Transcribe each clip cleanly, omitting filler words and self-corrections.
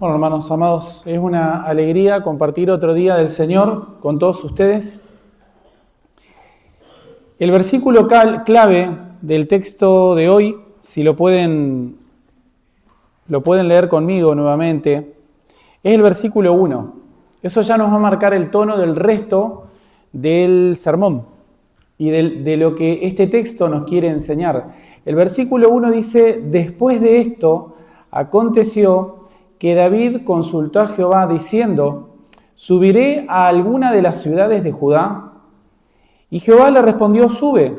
Bueno, hermanos amados, es una alegría compartir otro día del Señor con todos ustedes. El versículo clave del texto de hoy, si lo pueden leer conmigo nuevamente, es el versículo 1. Eso ya nos va a marcar el tono del resto del sermón y de lo que este texto nos quiere enseñar. El versículo 1 dice: después de esto aconteció que David consultó a Jehová diciendo: ¿subiré a alguna de las ciudades de Judá? Y Jehová le respondió: sube.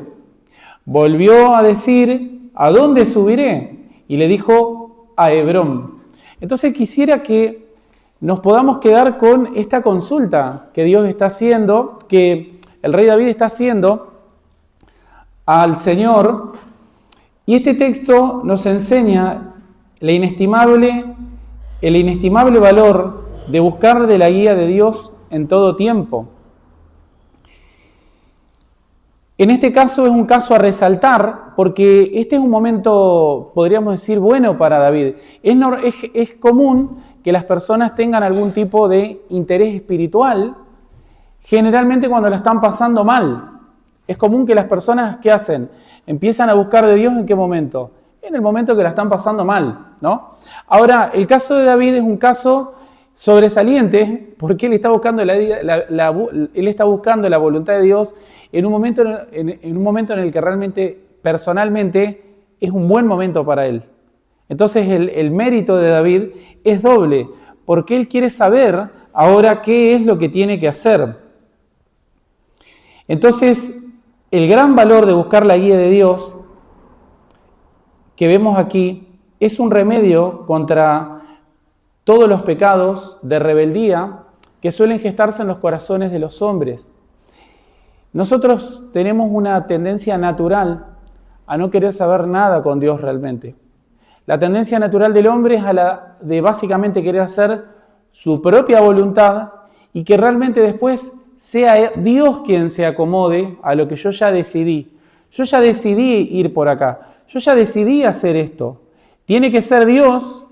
Volvió a decir: ¿a dónde subiré? Y le dijo: a Hebrón. Entonces quisiera que nos podamos quedar con esta consulta que Dios está haciendo, que el rey David está haciendo al Señor. Y este texto nos enseña el inestimable valor de buscar de la guía de Dios en todo tiempo. En este caso es un caso a resaltar porque este es un momento, podríamos decir, bueno para David. Es común que las personas tengan algún tipo de interés espiritual, generalmente cuando la están pasando mal. Es común que las personas, ¿qué hacen? Empiezan a buscar de Dios ¿en qué momento? En el momento que la están pasando mal, ¿no? Ahora, el caso de David es un caso sobresaliente porque él está buscando él está buscando la voluntad de Dios en un momento en el que realmente, personalmente, es un buen momento para él. Entonces el mérito de David es doble, porque él quiere saber ahora qué es lo que tiene que hacer. Entonces, el gran valor de buscar la guía de Dios que vemos aquí es un remedio contra todos los pecados de rebeldía que suelen gestarse en los corazones de los hombres. Nosotros tenemos una tendencia natural a no querer saber nada con Dios realmente. La tendencia natural del hombre es a la de básicamente querer hacer su propia voluntad y que realmente después sea Dios quien se acomode a lo que yo ya decidí. Yo ya decidí ir por acá. Yo ya decidí hacer esto. Tiene que ser Dios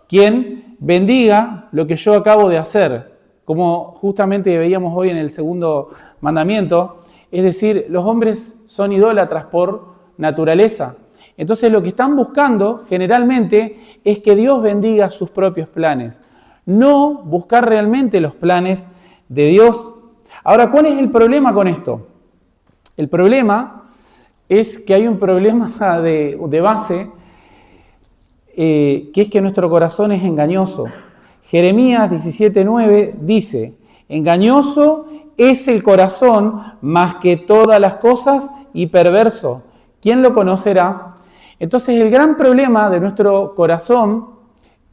quien bendiga lo que yo acabo de hacer. Como justamente veíamos hoy en el segundo mandamiento, es decir, los hombres son idólatras por naturaleza. Entonces lo que están buscando generalmente es que Dios bendiga sus propios planes, no buscar realmente los planes de Dios. Ahora, ¿cuál es el problema con esto? El problema es que hay un problema de base, que es que nuestro corazón es engañoso. Jeremías 17:9 dice: engañoso es el corazón más que todas las cosas y perverso. ¿Quién lo conocerá? Entonces el gran problema de nuestro corazón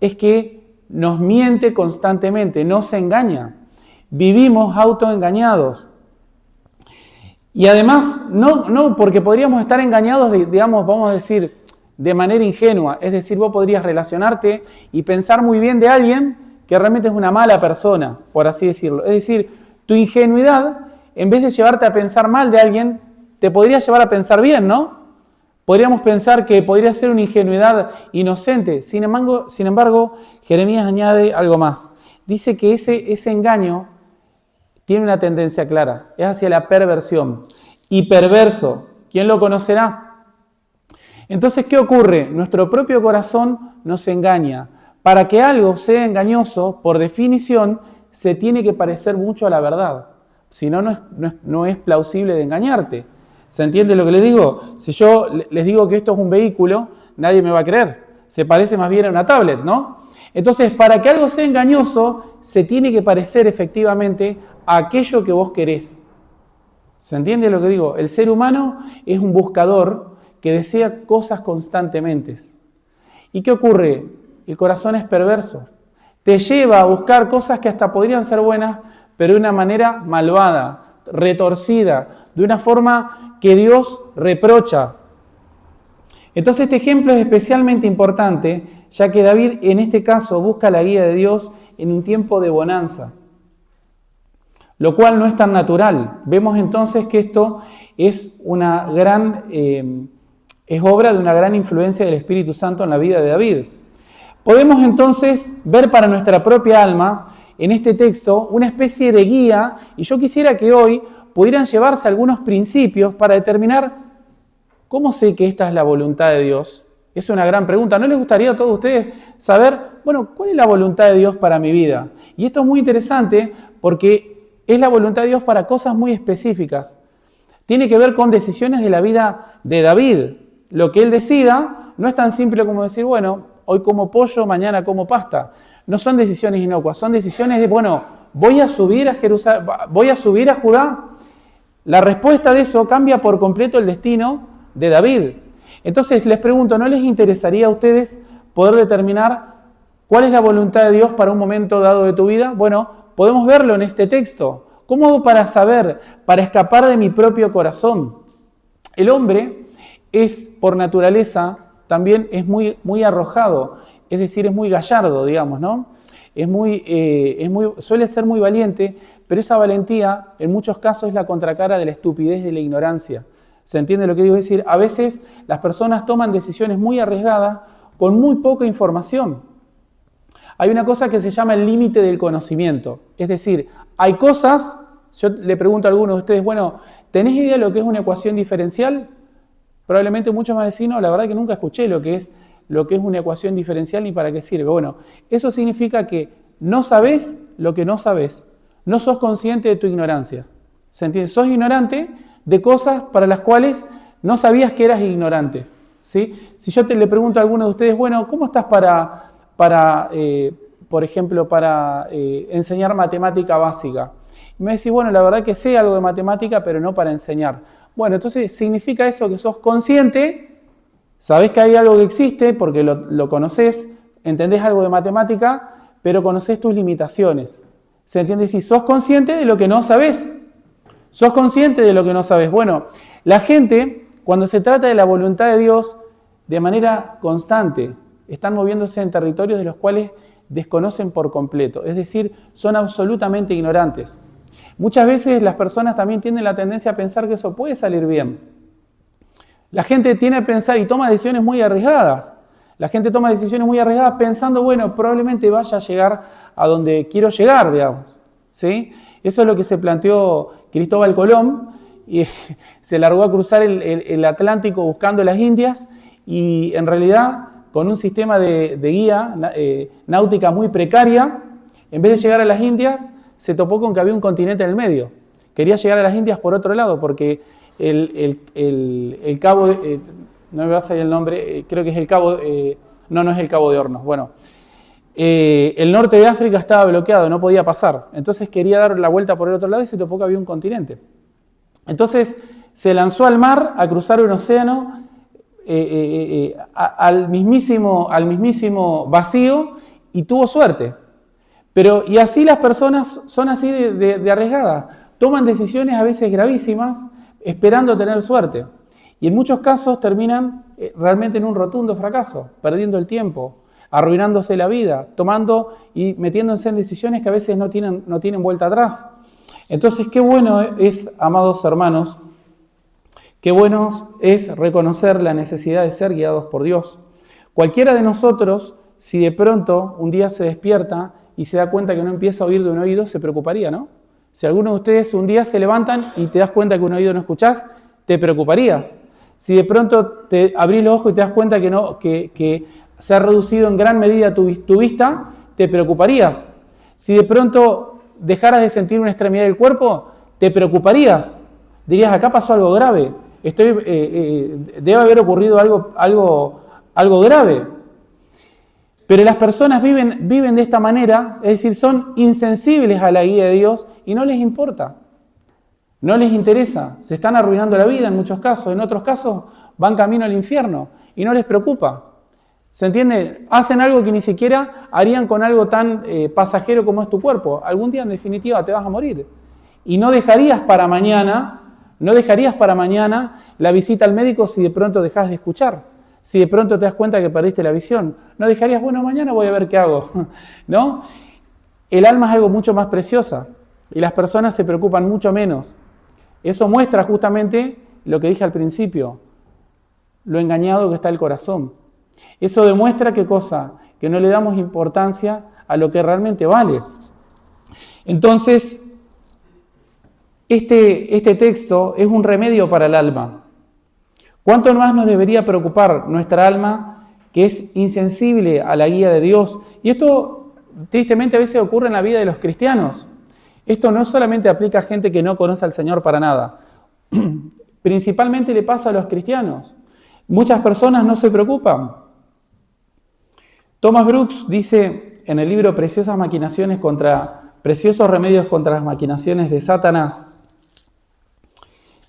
es que nos miente constantemente, nos engaña. Vivimos autoengañados. Y además, no porque podríamos estar engañados, digamos, vamos a decir, de manera ingenua. Es decir, vos podrías relacionarte y pensar muy bien de alguien que realmente es una mala persona, por así decirlo. Es decir, tu ingenuidad, en vez de llevarte a pensar mal de alguien, te podría llevar a pensar bien, ¿no? Podríamos pensar que podría ser una ingenuidad inocente. Sin embargo, Jeremías añade algo más. Dice que ese engaño tiene una tendencia clara, es hacia la perversión. Y perverso, ¿quién lo conocerá? Entonces, ¿qué ocurre? Nuestro propio corazón nos engaña. Para que algo sea engañoso, por definición, se tiene que parecer mucho a la verdad. Si no, no es plausible de engañarte. ¿Se entiende lo que les digo? Si yo les digo que esto es un vehículo, nadie me va a creer. Se parece más bien a una tablet, ¿no? Entonces, para que algo sea engañoso, se tiene que parecer efectivamente a aquello que vos querés. ¿Se entiende lo que digo? El ser humano es un buscador que desea cosas constantemente. ¿Y qué ocurre? El corazón es perverso. Te lleva a buscar cosas que hasta podrían ser buenas, pero de una manera malvada, retorcida, de una forma que Dios reprocha. Entonces este ejemplo es especialmente importante, ya que David en este caso busca la guía de Dios en un tiempo de bonanza, lo cual no es tan natural. Vemos entonces que esto es es obra de una gran influencia del Espíritu Santo en la vida de David. Podemos entonces ver para nuestra propia alma en este texto una especie de guía, y yo quisiera que hoy pudieran llevarse algunos principios para determinar cómo sé que esta es la voluntad de Dios. Es una gran pregunta. ¿No les gustaría a todos ustedes saber, bueno, cuál es la voluntad de Dios para mi vida? Y esto es muy interesante porque es la voluntad de Dios para cosas muy específicas. Tiene que ver con decisiones de la vida de David. Lo que él decida no es tan simple como decir, bueno, hoy como pollo, mañana como pasta. No son decisiones inocuas, son decisiones de, bueno, voy a subir a Jerusalén, voy a subir a Judá. La respuesta de eso cambia por completo el destino de David. Entonces les pregunto, ¿no les interesaría a ustedes poder determinar cuál es la voluntad de Dios para un momento dado de tu vida? Bueno, podemos verlo en este texto. ¿Cómo hago para saber, para escapar de mi propio corazón? El hombre es, por naturaleza, también es muy arrojado, es decir, es muy gallardo, digamos, ¿no? Suele ser muy valiente, pero esa valentía en muchos casos es la contracara de la estupidez y de la ignorancia. ¿Se entiende lo que digo? Es decir, a veces las personas toman decisiones muy arriesgadas con muy poca información. Hay una cosa que se llama el límite del conocimiento. Es decir, hay cosas, yo le pregunto a algunos de ustedes, bueno, ¿tenés idea de lo que es una ecuación diferencial? Probablemente muchos van a decir, no, la verdad que nunca escuché lo que es una ecuación diferencial ni para qué sirve. Bueno, eso significa que no sabés lo que no sabés. No sos consciente de tu ignorancia. ¿Se entiende? Sos ignorante de cosas para las cuales no sabías que eras ignorante. ¿Sí? Si yo le pregunto a alguno de ustedes, bueno, ¿cómo estás por ejemplo, para enseñar matemática básica? Y me decís, bueno, la verdad que sé algo de matemática, pero no para enseñar. Bueno, entonces significa eso que sos consciente, sabés que hay algo que existe porque lo conocés, entendés algo de matemática, pero conocés tus limitaciones. ¿Se entiende? Si sos consciente de lo que no sabés. ¿Sos consciente de lo que no sabes? Bueno, la gente, cuando se trata de la voluntad de Dios, de manera constante, están moviéndose en territorios de los cuales desconocen por completo. Es decir, son absolutamente ignorantes. Muchas veces las personas también tienen la tendencia a pensar que eso puede salir bien. La gente tiene a pensar y toma decisiones muy arriesgadas. La gente toma decisiones muy arriesgadas pensando, bueno, probablemente vaya a llegar a donde quiero llegar, digamos. ¿Sí? Eso es lo que se planteó Cristóbal Colón, y se largó a cruzar el Atlántico buscando las Indias y en realidad con un sistema de guía náutica muy precaria, en vez de llegar a las Indias, se topó con que había un continente en el medio. Quería llegar a las Indias por otro lado porque el cabo, no me va a salir el nombre, creo que es el cabo, no es el Cabo de Hornos, bueno. El norte de África estaba bloqueado, no podía pasar. Entonces quería dar la vuelta por el otro lado y se topó que había un continente. Entonces se lanzó al mar a cruzar un océano al mismísimo vacío y tuvo suerte. Y así las personas son así de arriesgadas. Toman decisiones a veces gravísimas esperando tener suerte. Y en muchos casos terminan realmente en un rotundo fracaso, perdiendo el tiempo, arruinándose la vida, tomando y metiéndose en decisiones que a veces no tienen vuelta atrás. Entonces, qué bueno es, amados hermanos, qué bueno es reconocer la necesidad de ser guiados por Dios. Cualquiera de nosotros, si de pronto un día se despierta y se da cuenta que no empieza a oír de un oído, se preocuparía, ¿no? Si alguno de ustedes un día se levantan y te das cuenta que un oído no escuchás, te preocuparías. Si de pronto te abrís los ojos y te das cuenta que se ha reducido en gran medida tu vista, te preocuparías. Si de pronto dejaras de sentir una extremidad del cuerpo, te preocuparías. Dirías, acá pasó algo grave, debe haber ocurrido algo grave. Pero las personas viven de esta manera, es decir, son insensibles a la guía de Dios y no les importa, no les interesa. Se están arruinando la vida en muchos casos, en otros casos van camino al infierno y no les preocupa. ¿Se entiende? Hacen algo que ni siquiera harían con algo tan pasajero como es tu cuerpo. Algún día, en definitiva, te vas a morir. Y no dejarías para mañana la visita al médico si de pronto dejas de escuchar. Si de pronto te das cuenta que perdiste la visión. No dejarías, bueno, mañana voy a ver qué hago. ¿No? El alma es algo mucho más preciosa y las personas se preocupan mucho menos. Eso muestra justamente lo que dije al principio, lo engañado que está el corazón. Eso demuestra ¿qué cosa? que no le damos importancia a lo que realmente vale. Entonces, este texto es un remedio para el alma. ¿Cuánto más nos debería preocupar nuestra alma, que es insensible a la guía de Dios? Y esto, tristemente, a veces ocurre en la vida de los cristianos. Esto no solamente aplica a gente que no conoce al Señor para nada. Principalmente le pasa a los cristianos. Muchas personas no se preocupan. Thomas Brooks dice en el libro Preciosos remedios contra las maquinaciones de Satanás,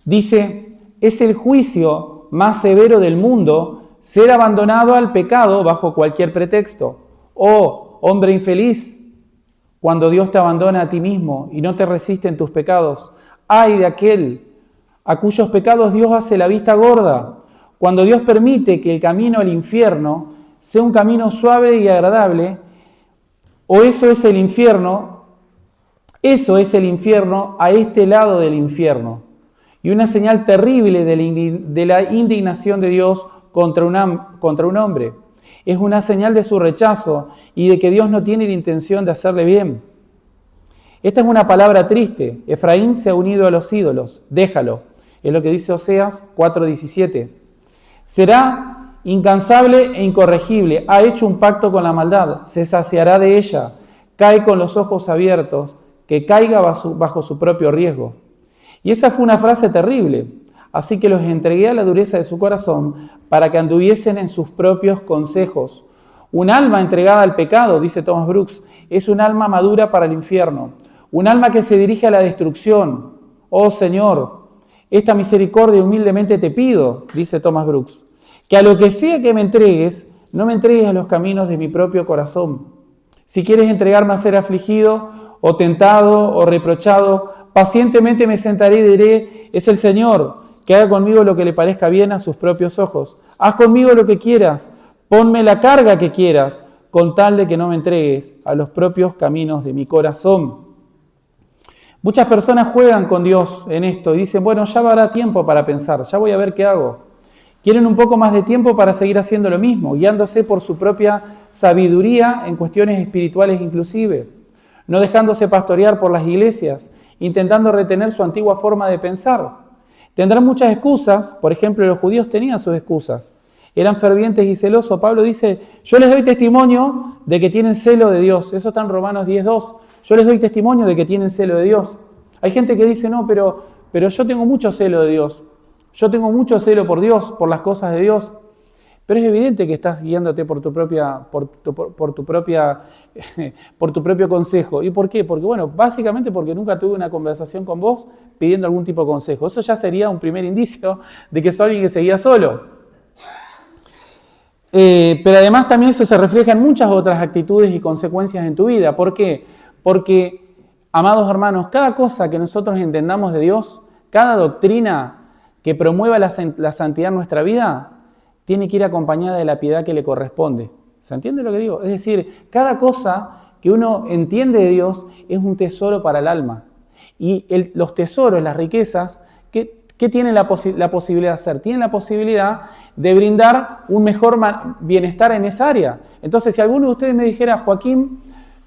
dice, es el juicio más severo del mundo ser abandonado al pecado bajo cualquier pretexto. Oh, hombre infeliz, cuando Dios te abandona a ti mismo y no te resiste en tus pecados. ¡Ay de aquel a cuyos pecados Dios hace la vista gorda! Cuando Dios permite que el camino al infierno sea un camino suave y agradable, o eso es el infierno a este lado del infierno. Y una señal terrible de la indignación de Dios contra un hombre. Es una señal de su rechazo y de que Dios no tiene la intención de hacerle bien. Esta es una palabra triste. Efraín se ha unido a los ídolos. Déjalo. Es lo que dice Oseas 4:17. Será incansable e incorregible. Ha hecho un pacto con la maldad. Se saciará de ella. Cae con los ojos abiertos. Que caiga bajo su propio riesgo. Y esa fue una frase terrible. Así que los entregué a la dureza de su corazón para que anduviesen en sus propios consejos. Un alma entregada al pecado, dice Thomas Brooks, es un alma madura para el infierno. Un alma que se dirige a la destrucción. Oh Señor, esta misericordia humildemente te pido, dice Thomas Brooks, que a lo que sea que me entregues, no me entregues a los caminos de mi propio corazón. Si quieres entregarme a ser afligido, o tentado, o reprochado, pacientemente me sentaré y diré, es el Señor, que haga conmigo lo que le parezca bien a sus propios ojos. Haz conmigo lo que quieras, ponme la carga que quieras, con tal de que no me entregues a los propios caminos de mi corazón. Muchas personas juegan con Dios en esto y dicen, bueno, ya habrá tiempo para pensar, ya voy a ver qué hago. Quieren un poco más de tiempo para seguir haciendo lo mismo, guiándose por su propia sabiduría en cuestiones espirituales inclusive, no dejándose pastorear por las iglesias, intentando retener su antigua forma de pensar. Tendrán muchas excusas, por ejemplo, los judíos tenían sus excusas, eran fervientes y celosos. Pablo dice, yo les doy testimonio de que tienen celo de Dios, eso está en Romanos 10:2, yo les doy testimonio de que tienen celo de Dios. Hay gente que dice, no, pero yo tengo mucho celo de Dios, yo tengo mucho celo por Dios, por las cosas de Dios, pero es evidente que estás guiándote por tu propio consejo. ¿Y por qué? Porque, bueno, básicamente porque nunca tuve una conversación con vos pidiendo algún tipo de consejo. Eso ya sería un primer indicio de que soy alguien que se guía solo. Pero además también eso se refleja en muchas otras actitudes y consecuencias en tu vida. ¿Por qué? Porque, amados hermanos, cada cosa que nosotros entendamos de Dios, cada doctrina que promueva la santidad en nuestra vida, tiene que ir acompañada de la piedad que le corresponde. ¿Se entiende lo que digo? Es decir, cada cosa que uno entiende de Dios es un tesoro para el alma. Y los tesoros, las riquezas, ¿qué tienen la posibilidad de hacer? Tienen la posibilidad de brindar un mejor bienestar en esa área. Entonces, si alguno de ustedes me dijera, Joaquín,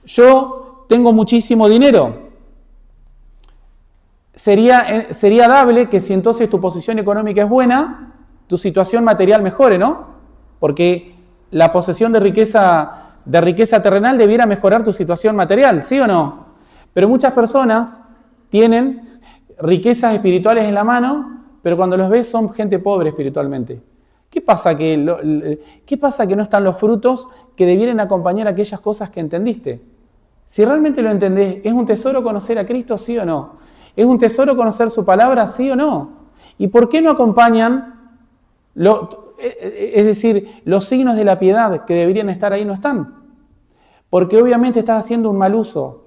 yo tengo muchísimo dinero, sería dable que si entonces tu posición económica es buena, tu situación material mejore, ¿no? Porque la posesión de riqueza terrenal debiera mejorar tu situación material, ¿sí o no? Pero muchas personas tienen riquezas espirituales en la mano, pero cuando los ves son gente pobre espiritualmente. ¿Qué pasa que no están los frutos que debieran acompañar aquellas cosas que entendiste? Si realmente lo entendés, ¿es un tesoro conocer a Cristo, sí o no? ¿Es un tesoro conocer su palabra, sí o no? ¿Y por qué no acompañan? Es decir, los signos de la piedad que deberían estar ahí no están. Porque obviamente estás haciendo un mal uso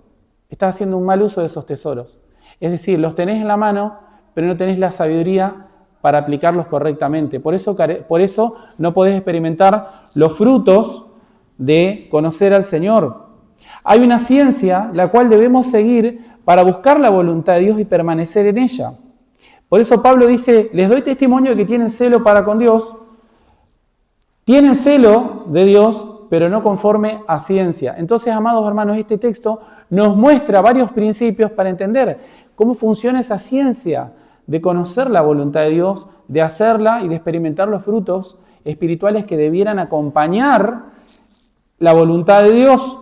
de esos tesoros. Es decir, los tenés en la mano, pero no tenés la sabiduría para aplicarlos correctamente. Por eso no podés experimentar los frutos de conocer al Señor. Hay una ciencia la cual debemos seguir para buscar la voluntad de Dios y permanecer en ella. Por eso Pablo dice, les doy testimonio de que tienen celo para con Dios, tienen celo de Dios, pero no conforme a ciencia. Entonces, amados hermanos, este texto nos muestra varios principios para entender cómo funciona esa ciencia de conocer la voluntad de Dios, de hacerla y de experimentar los frutos espirituales que debieran acompañar la voluntad de Dios.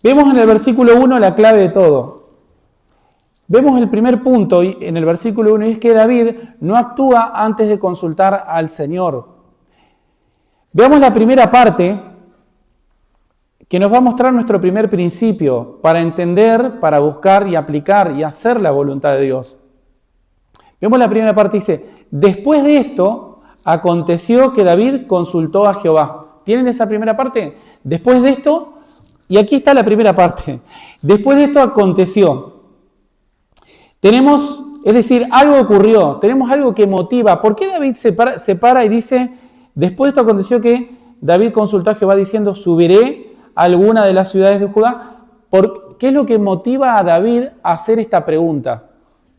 Vemos en el versículo 1 la clave de todo. Vemos el primer punto en el versículo 1 y es que David no actúa antes de consultar al Señor. Veamos la primera parte que nos va a mostrar nuestro primer principio para entender, para buscar y aplicar y hacer la voluntad de Dios. Vemos la primera parte, dice, después de esto aconteció que David consultó a Jehová. ¿Tienen esa primera parte? Después de esto, y aquí está la primera parte, después de esto aconteció. Tenemos, es decir, algo ocurrió, tenemos algo que motiva. ¿Por qué David se para y dice, después de esto aconteció que David consultó a Jehová diciendo, subiré a alguna de las ciudades de Judá? ¿Qué es lo que motiva a David a hacer esta pregunta?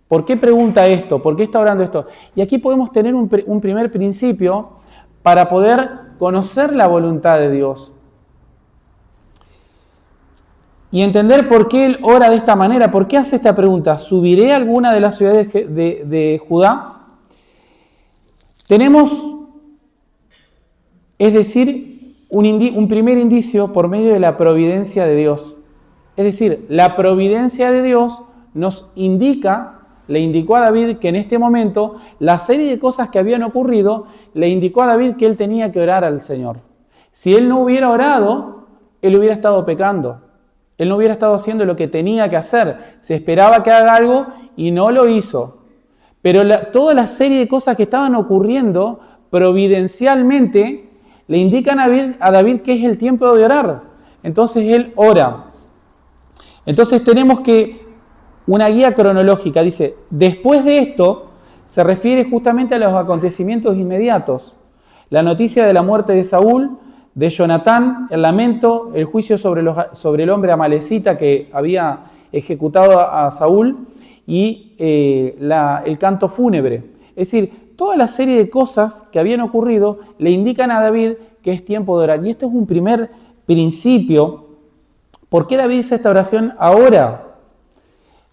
¿Por qué pregunta esto? ¿Por qué está orando esto? Y aquí podemos tener un primer principio para poder conocer la voluntad de Dios. Y entender por qué él ora de esta manera, por qué hace esta pregunta. ¿Subiré a alguna de las ciudades de Judá? Tenemos, es decir, un primer indicio por medio de la providencia de Dios. Es decir, la providencia de Dios nos le indicó a David que en este momento la serie de cosas que habían ocurrido, le indicó a David que él tenía que orar al Señor. Si él no hubiera orado, él hubiera estado pecando. Él no hubiera estado haciendo lo que tenía que hacer. Se esperaba que haga algo y no lo hizo. Pero toda la serie de cosas que estaban ocurriendo providencialmente le indican a David que es el tiempo de orar. Entonces él ora. Entonces tenemos una guía cronológica. Dice, después de esto se refiere justamente a los acontecimientos inmediatos. La noticia de la muerte de Saúl, de Jonatán, el lamento, el juicio sobre el hombre amalecita que había ejecutado a Saúl y el canto fúnebre. Es decir, toda la serie de cosas que habían ocurrido le indican a David que es tiempo de orar. Y esto es un primer principio. ¿Por qué David hizo esta oración ahora?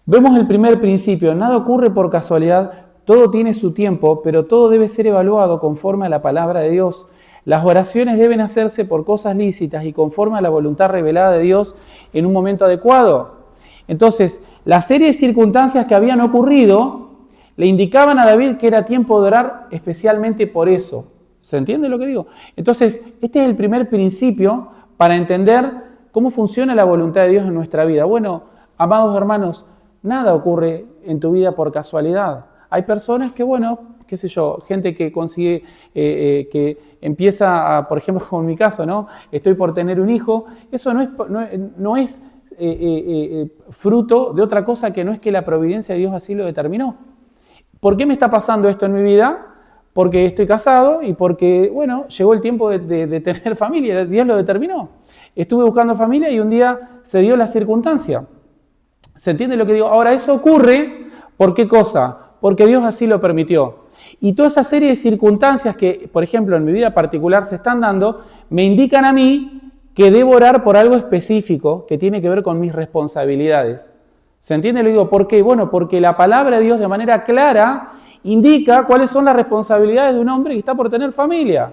Vemos el primer principio. Nada ocurre por casualidad, todo tiene su tiempo, pero todo debe ser evaluado conforme a la palabra de Dios. Las oraciones deben hacerse por cosas lícitas y conforme a la voluntad revelada de Dios en un momento adecuado. Entonces, la serie de circunstancias que habían ocurrido le indicaban a David que era tiempo de orar especialmente por eso. ¿Se entiende lo que digo? Entonces, este es el primer principio para entender cómo funciona la voluntad de Dios en nuestra vida. Bueno, amados hermanos, nada ocurre en tu vida por casualidad. Hay personas que, qué sé yo, gente que consigue, que empieza, por ejemplo, como en mi caso, ¿no? Estoy por tener un hijo. Eso no es fruto de otra cosa que no es que la providencia de Dios así lo determinó. ¿Por qué me está pasando esto en mi vida? Porque estoy casado y porque, llegó el tiempo de tener familia. Dios lo determinó. Estuve buscando familia y un día se dio la circunstancia. ¿Se entiende lo que digo? Ahora, eso ocurre, ¿por qué cosa? Porque Dios así lo permitió. Y toda esa serie de circunstancias que, por ejemplo, en mi vida particular se están dando, me indican a mí que debo orar por algo específico que tiene que ver con mis responsabilidades. ¿Se entiende? Lo digo, ¿por qué? Bueno, porque la palabra de Dios de manera clara indica cuáles son las responsabilidades de un hombre que está por tener familia.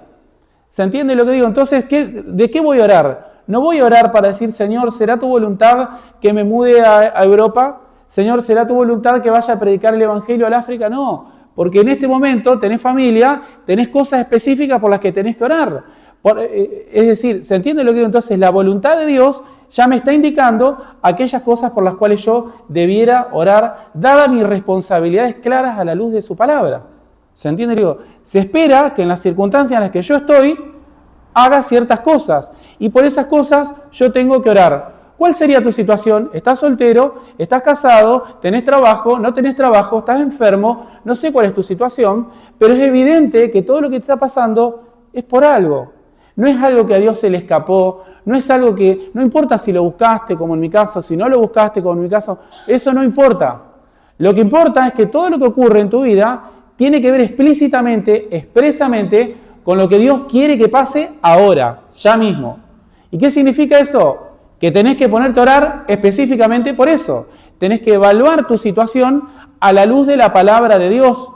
¿Se entiende lo que digo? Entonces, ¿de qué voy a orar? No voy a orar para decir, Señor, ¿será tu voluntad que me mude a Europa? Señor, ¿será tu voluntad que vaya a predicar el Evangelio al África? No, porque en este momento tenés familia, tenés cosas específicas por las que tenés que orar. Es decir, ¿se entiende lo que digo? Entonces, la voluntad de Dios ya me está indicando aquellas cosas por las cuales yo debiera orar, dadas mis responsabilidades claras a la luz de su palabra. ¿Se entiende? Digo, se espera que en las circunstancias en las que yo estoy, haga ciertas cosas. Y por esas cosas yo tengo que orar. ¿Cuál sería tu situación? ¿Estás soltero? ¿Estás casado? ¿Tenés trabajo? ¿No tenés trabajo? ¿Estás enfermo? No sé cuál es tu situación, pero es evidente que todo lo que te está pasando es por algo. No es algo que a Dios se le escapó, no es algo que, no importa si lo buscaste como en mi caso, si no lo buscaste como en mi caso, eso no importa. Lo que importa es que todo lo que ocurre en tu vida tiene que ver explícitamente, expresamente, con lo que Dios quiere que pase ahora, ya mismo. ¿Y qué significa eso? Que tenés que ponerte a orar específicamente por eso. Tenés que evaluar tu situación a la luz de la palabra de Dios.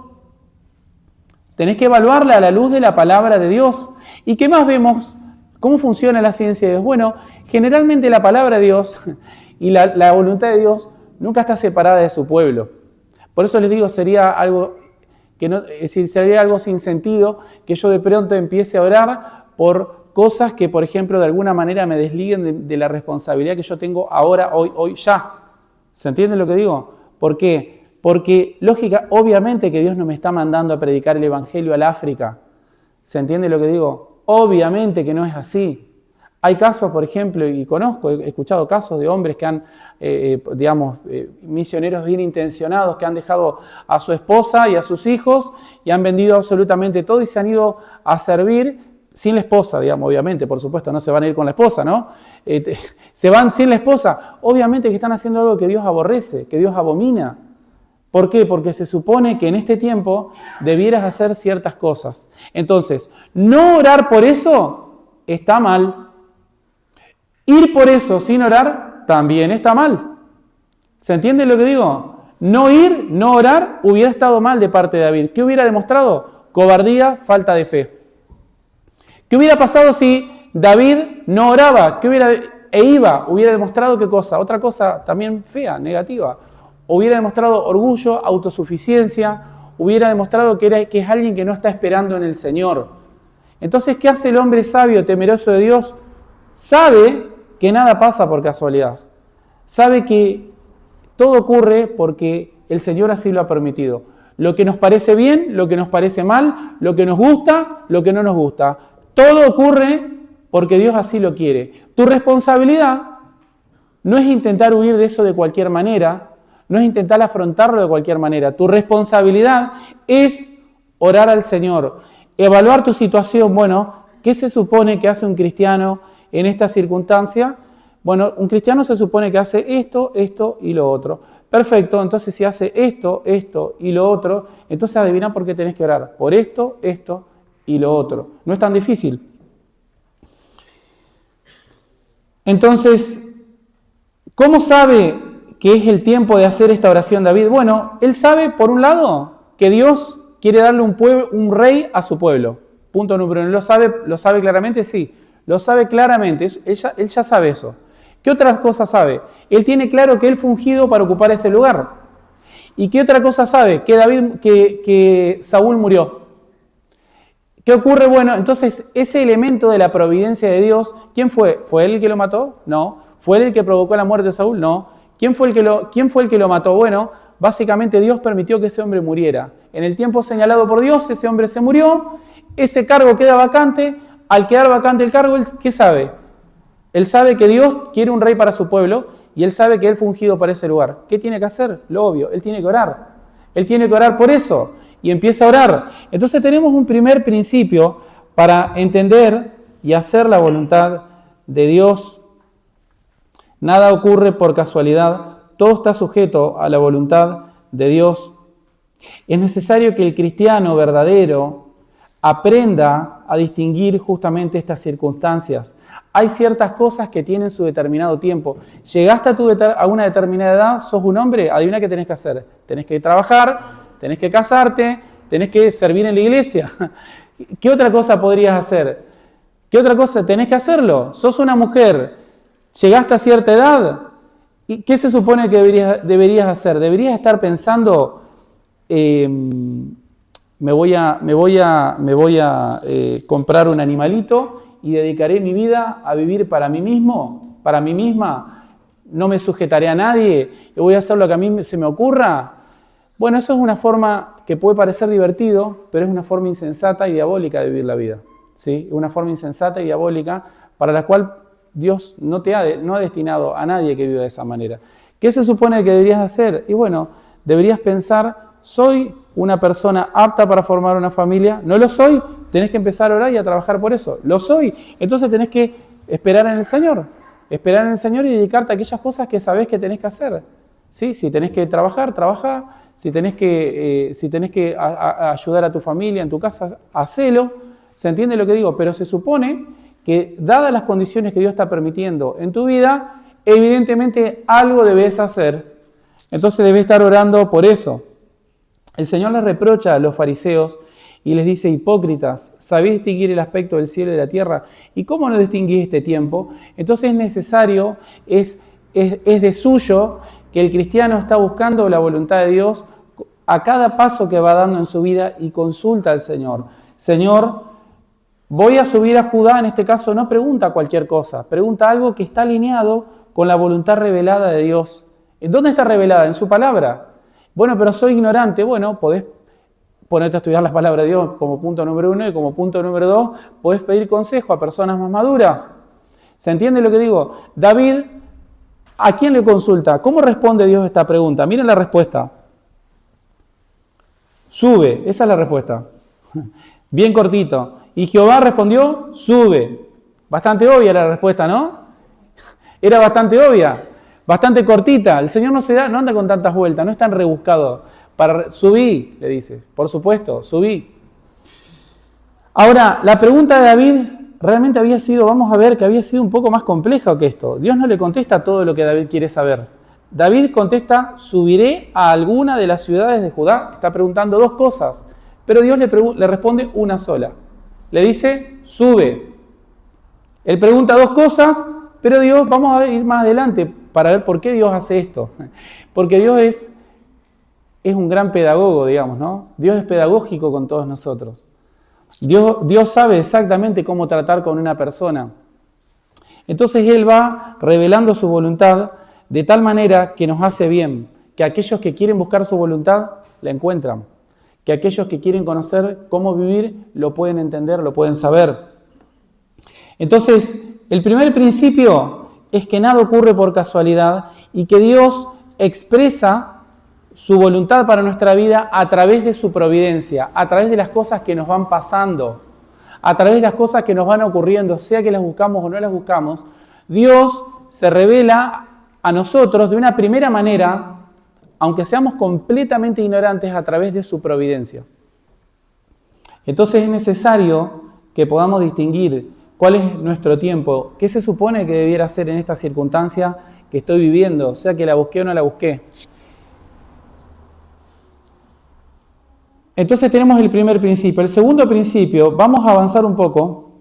Tenés que evaluarla a la luz de la palabra de Dios. ¿Y qué más vemos? ¿Cómo funciona la ciencia de Dios? Bueno, generalmente la palabra de Dios y la voluntad de Dios nunca está separada de su pueblo. Por eso les digo, sería algo sería algo sin sentido que yo de pronto empiece a orar por cosas que, por ejemplo, de alguna manera me desliguen de la responsabilidad que yo tengo ahora, hoy, ya. ¿Se entiende lo que digo? ¿Por qué? Porque, obviamente que Dios no me está mandando a predicar el Evangelio al África. ¿Se entiende lo que digo? Obviamente que no es así. Hay casos, por ejemplo, y he escuchado casos de hombres que han, misioneros bien intencionados, que han dejado a su esposa y a sus hijos y han vendido absolutamente todo y se han ido a servir sin la esposa, obviamente, por supuesto, no se van a ir con la esposa, ¿no? Se van sin la esposa. Obviamente que están haciendo algo que Dios aborrece, que Dios abomina. ¿Por qué? Porque se supone que en este tiempo debieras hacer ciertas cosas. Entonces, no orar por eso está mal. Ir por eso sin orar también está mal. ¿Se entiende lo que digo? No ir, no orar, hubiera estado mal de parte de David. ¿Qué hubiera demostrado? Cobardía, falta de fe. ¿Qué hubiera pasado si David no oraba? Hubiera demostrado qué cosa? Otra cosa también fea, negativa. Hubiera demostrado orgullo, autosuficiencia, hubiera demostrado que es alguien que no está esperando en el Señor. Entonces, ¿qué hace el hombre sabio, temeroso de Dios? Sabe que nada pasa por casualidad. Sabe que todo ocurre porque el Señor así lo ha permitido. Lo que nos parece bien, lo que nos parece mal, lo que nos gusta, lo que no nos gusta. Todo ocurre porque Dios así lo quiere. Tu responsabilidad no es intentar huir de eso de cualquier manera, no es intentar afrontarlo de cualquier manera. Tu responsabilidad es orar al Señor, evaluar tu situación. Bueno, ¿qué se supone que hace un cristiano en esta circunstancia? Bueno, un cristiano se supone que hace esto, esto y lo otro. Perfecto, entonces si hace esto, esto y lo otro, entonces adivina por qué tenés que orar. Por esto, esto y lo otro. No es tan difícil. Entonces, ¿cómo sabe que es el tiempo de hacer esta oración David? Bueno, él sabe, por un lado, que Dios quiere darle un rey a su pueblo. Punto número uno. ¿Lo sabe claramente? Sí. Lo sabe claramente, él ya sabe eso. ¿Qué otras cosas sabe? Él tiene claro que él fue ungido para ocupar ese lugar. ¿Y qué otra cosa sabe? Que Saúl murió. ¿Qué ocurre? Bueno, entonces ese elemento de la providencia de Dios, ¿quién fue? ¿Fue él el que lo mató? No. ¿Fue él el que provocó la muerte de Saúl? No. ¿Quién fue el que lo mató? Bueno, básicamente Dios permitió que ese hombre muriera. En el tiempo señalado por Dios, ese hombre se murió, ese cargo queda vacante. Al quedar vacante el cargo, ¿qué sabe? Él sabe que Dios quiere un rey para su pueblo y él sabe que él fue ungido para ese lugar. ¿Qué tiene que hacer? Lo obvio, él tiene que orar. Él tiene que orar por eso y empieza a orar. Entonces tenemos un primer principio para entender y hacer la voluntad de Dios. Nada ocurre por casualidad, todo está sujeto a la voluntad de Dios. Es necesario que el cristiano verdadero aprenda a distinguir justamente estas circunstancias. Hay ciertas cosas que tienen su determinado tiempo. Llegaste a una determinada edad, sos un hombre, adivina qué tenés que hacer. Tenés que trabajar, tenés que casarte, tenés que servir en la iglesia. ¿Qué otra cosa podrías hacer? ¿Qué otra cosa? Tenés que hacerlo. Sos una mujer, llegaste a cierta edad. ¿Y qué se supone que deberías hacer? Deberías estar pensando... Me voy a comprar un animalito y dedicaré mi vida a vivir para mí mismo, para mí misma. No me sujetaré a nadie y voy a hacer lo que a mí se me ocurra. Bueno, eso es una forma que puede parecer divertido, pero es una forma insensata y diabólica de vivir la vida. ¿Sí? Una forma insensata y diabólica para la cual Dios no ha destinado a nadie que viva de esa manera. ¿Qué se supone que deberías hacer? Y bueno, deberías pensar, ¿soy una persona apta para formar una familia? ¿No lo soy? Tenés que empezar a orar y a trabajar por eso. ¿Lo soy? Entonces tenés que esperar en el Señor. Esperar en el Señor y dedicarte a aquellas cosas que sabés que tenés que hacer. ¿Sí? Si tenés que trabajar, trabajá. Si tenés que ayudar a tu familia en tu casa, hacelo. ¿Se entiende lo que digo? Pero se supone que, dadas las condiciones que Dios está permitiendo en tu vida, evidentemente algo debes hacer. Entonces debes estar orando por eso. El Señor les reprocha a los fariseos y les dice: hipócritas, ¿sabéis distinguir el aspecto del cielo y de la tierra? ¿Y cómo no distinguís este tiempo? Entonces es necesario, es de suyo que el cristiano está buscando la voluntad de Dios a cada paso que va dando en su vida y consulta al Señor. Señor, voy a subir a Judá, en este caso no pregunta cualquier cosa, pregunta algo que está alineado con la voluntad revelada de Dios. ¿Dónde está revelada? En su palabra. Bueno, pero soy ignorante. Bueno, podés ponerte a estudiar las palabras de Dios como punto número 1 y como punto número 2, podés pedir consejo a personas más maduras. ¿Se entiende lo que digo? David, ¿a quién le consulta? ¿Cómo responde Dios a esta pregunta? Miren la respuesta. Sube, esa es la respuesta. Bien cortito. Y Jehová respondió: sube. Bastante obvia la respuesta, ¿no? Era bastante obvia, bastante cortita. El Señor no anda con tantas vueltas, no es tan rebuscado. Subí, le dice, por supuesto, subí. Ahora, la pregunta de David realmente había sido, vamos a ver, que había sido un poco más compleja que esto. Dios no le contesta todo lo que David quiere saber. David contesta: subiré a alguna de las ciudades de Judá. Está preguntando dos cosas, pero Dios le responde una sola. Le dice: sube. Él pregunta dos cosas, pero Dios, vamos a ir más adelante para ver por qué Dios hace esto. Porque Dios es un gran pedagogo, digamos, ¿no? Dios es pedagógico con todos nosotros. Dios sabe exactamente cómo tratar con una persona. Entonces Él va revelando su voluntad de tal manera que nos hace bien, que aquellos que quieren buscar su voluntad la encuentran, que aquellos que quieren conocer cómo vivir lo pueden entender, lo pueden saber. Entonces, el primer principio es que nada ocurre por casualidad y que Dios expresa su voluntad para nuestra vida a través de su providencia, a través de las cosas que nos van pasando, a través de las cosas que nos van ocurriendo, sea que las buscamos o no las buscamos. Dios se revela a nosotros de una primera manera, aunque seamos completamente ignorantes, a través de su providencia. Entonces es necesario que podamos distinguir cuál es nuestro tiempo, qué se supone que debiera hacer en esta circunstancia que estoy viviendo, sea que la busqué o no la busqué. Entonces tenemos el primer principio. El segundo principio, vamos a avanzar un poco.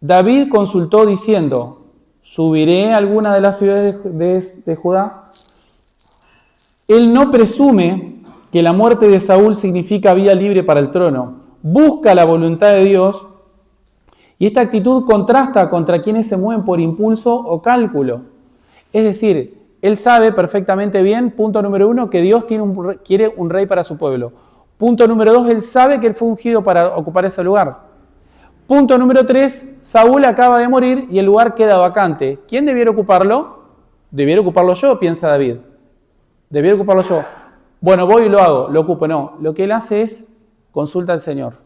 David consultó diciendo: ¿subiré a alguna de las ciudades de Judá? Él no presume que la muerte de Saúl significa vía libre para el trono. Busca la voluntad de Dios y esta actitud contrasta contra quienes se mueven por impulso o cálculo. Es decir, él sabe perfectamente bien, punto número 1, que Dios quiere un rey para su pueblo. Punto número 2, él sabe que él fue ungido para ocupar ese lugar. Punto número 3, Saúl acaba de morir y el lugar queda vacante. ¿Quién debiera ocuparlo? Debiera ocuparlo yo, piensa David. Debiera ocuparlo yo. Bueno, voy y lo hago, lo ocupo. No, lo que él hace es consulta al Señor.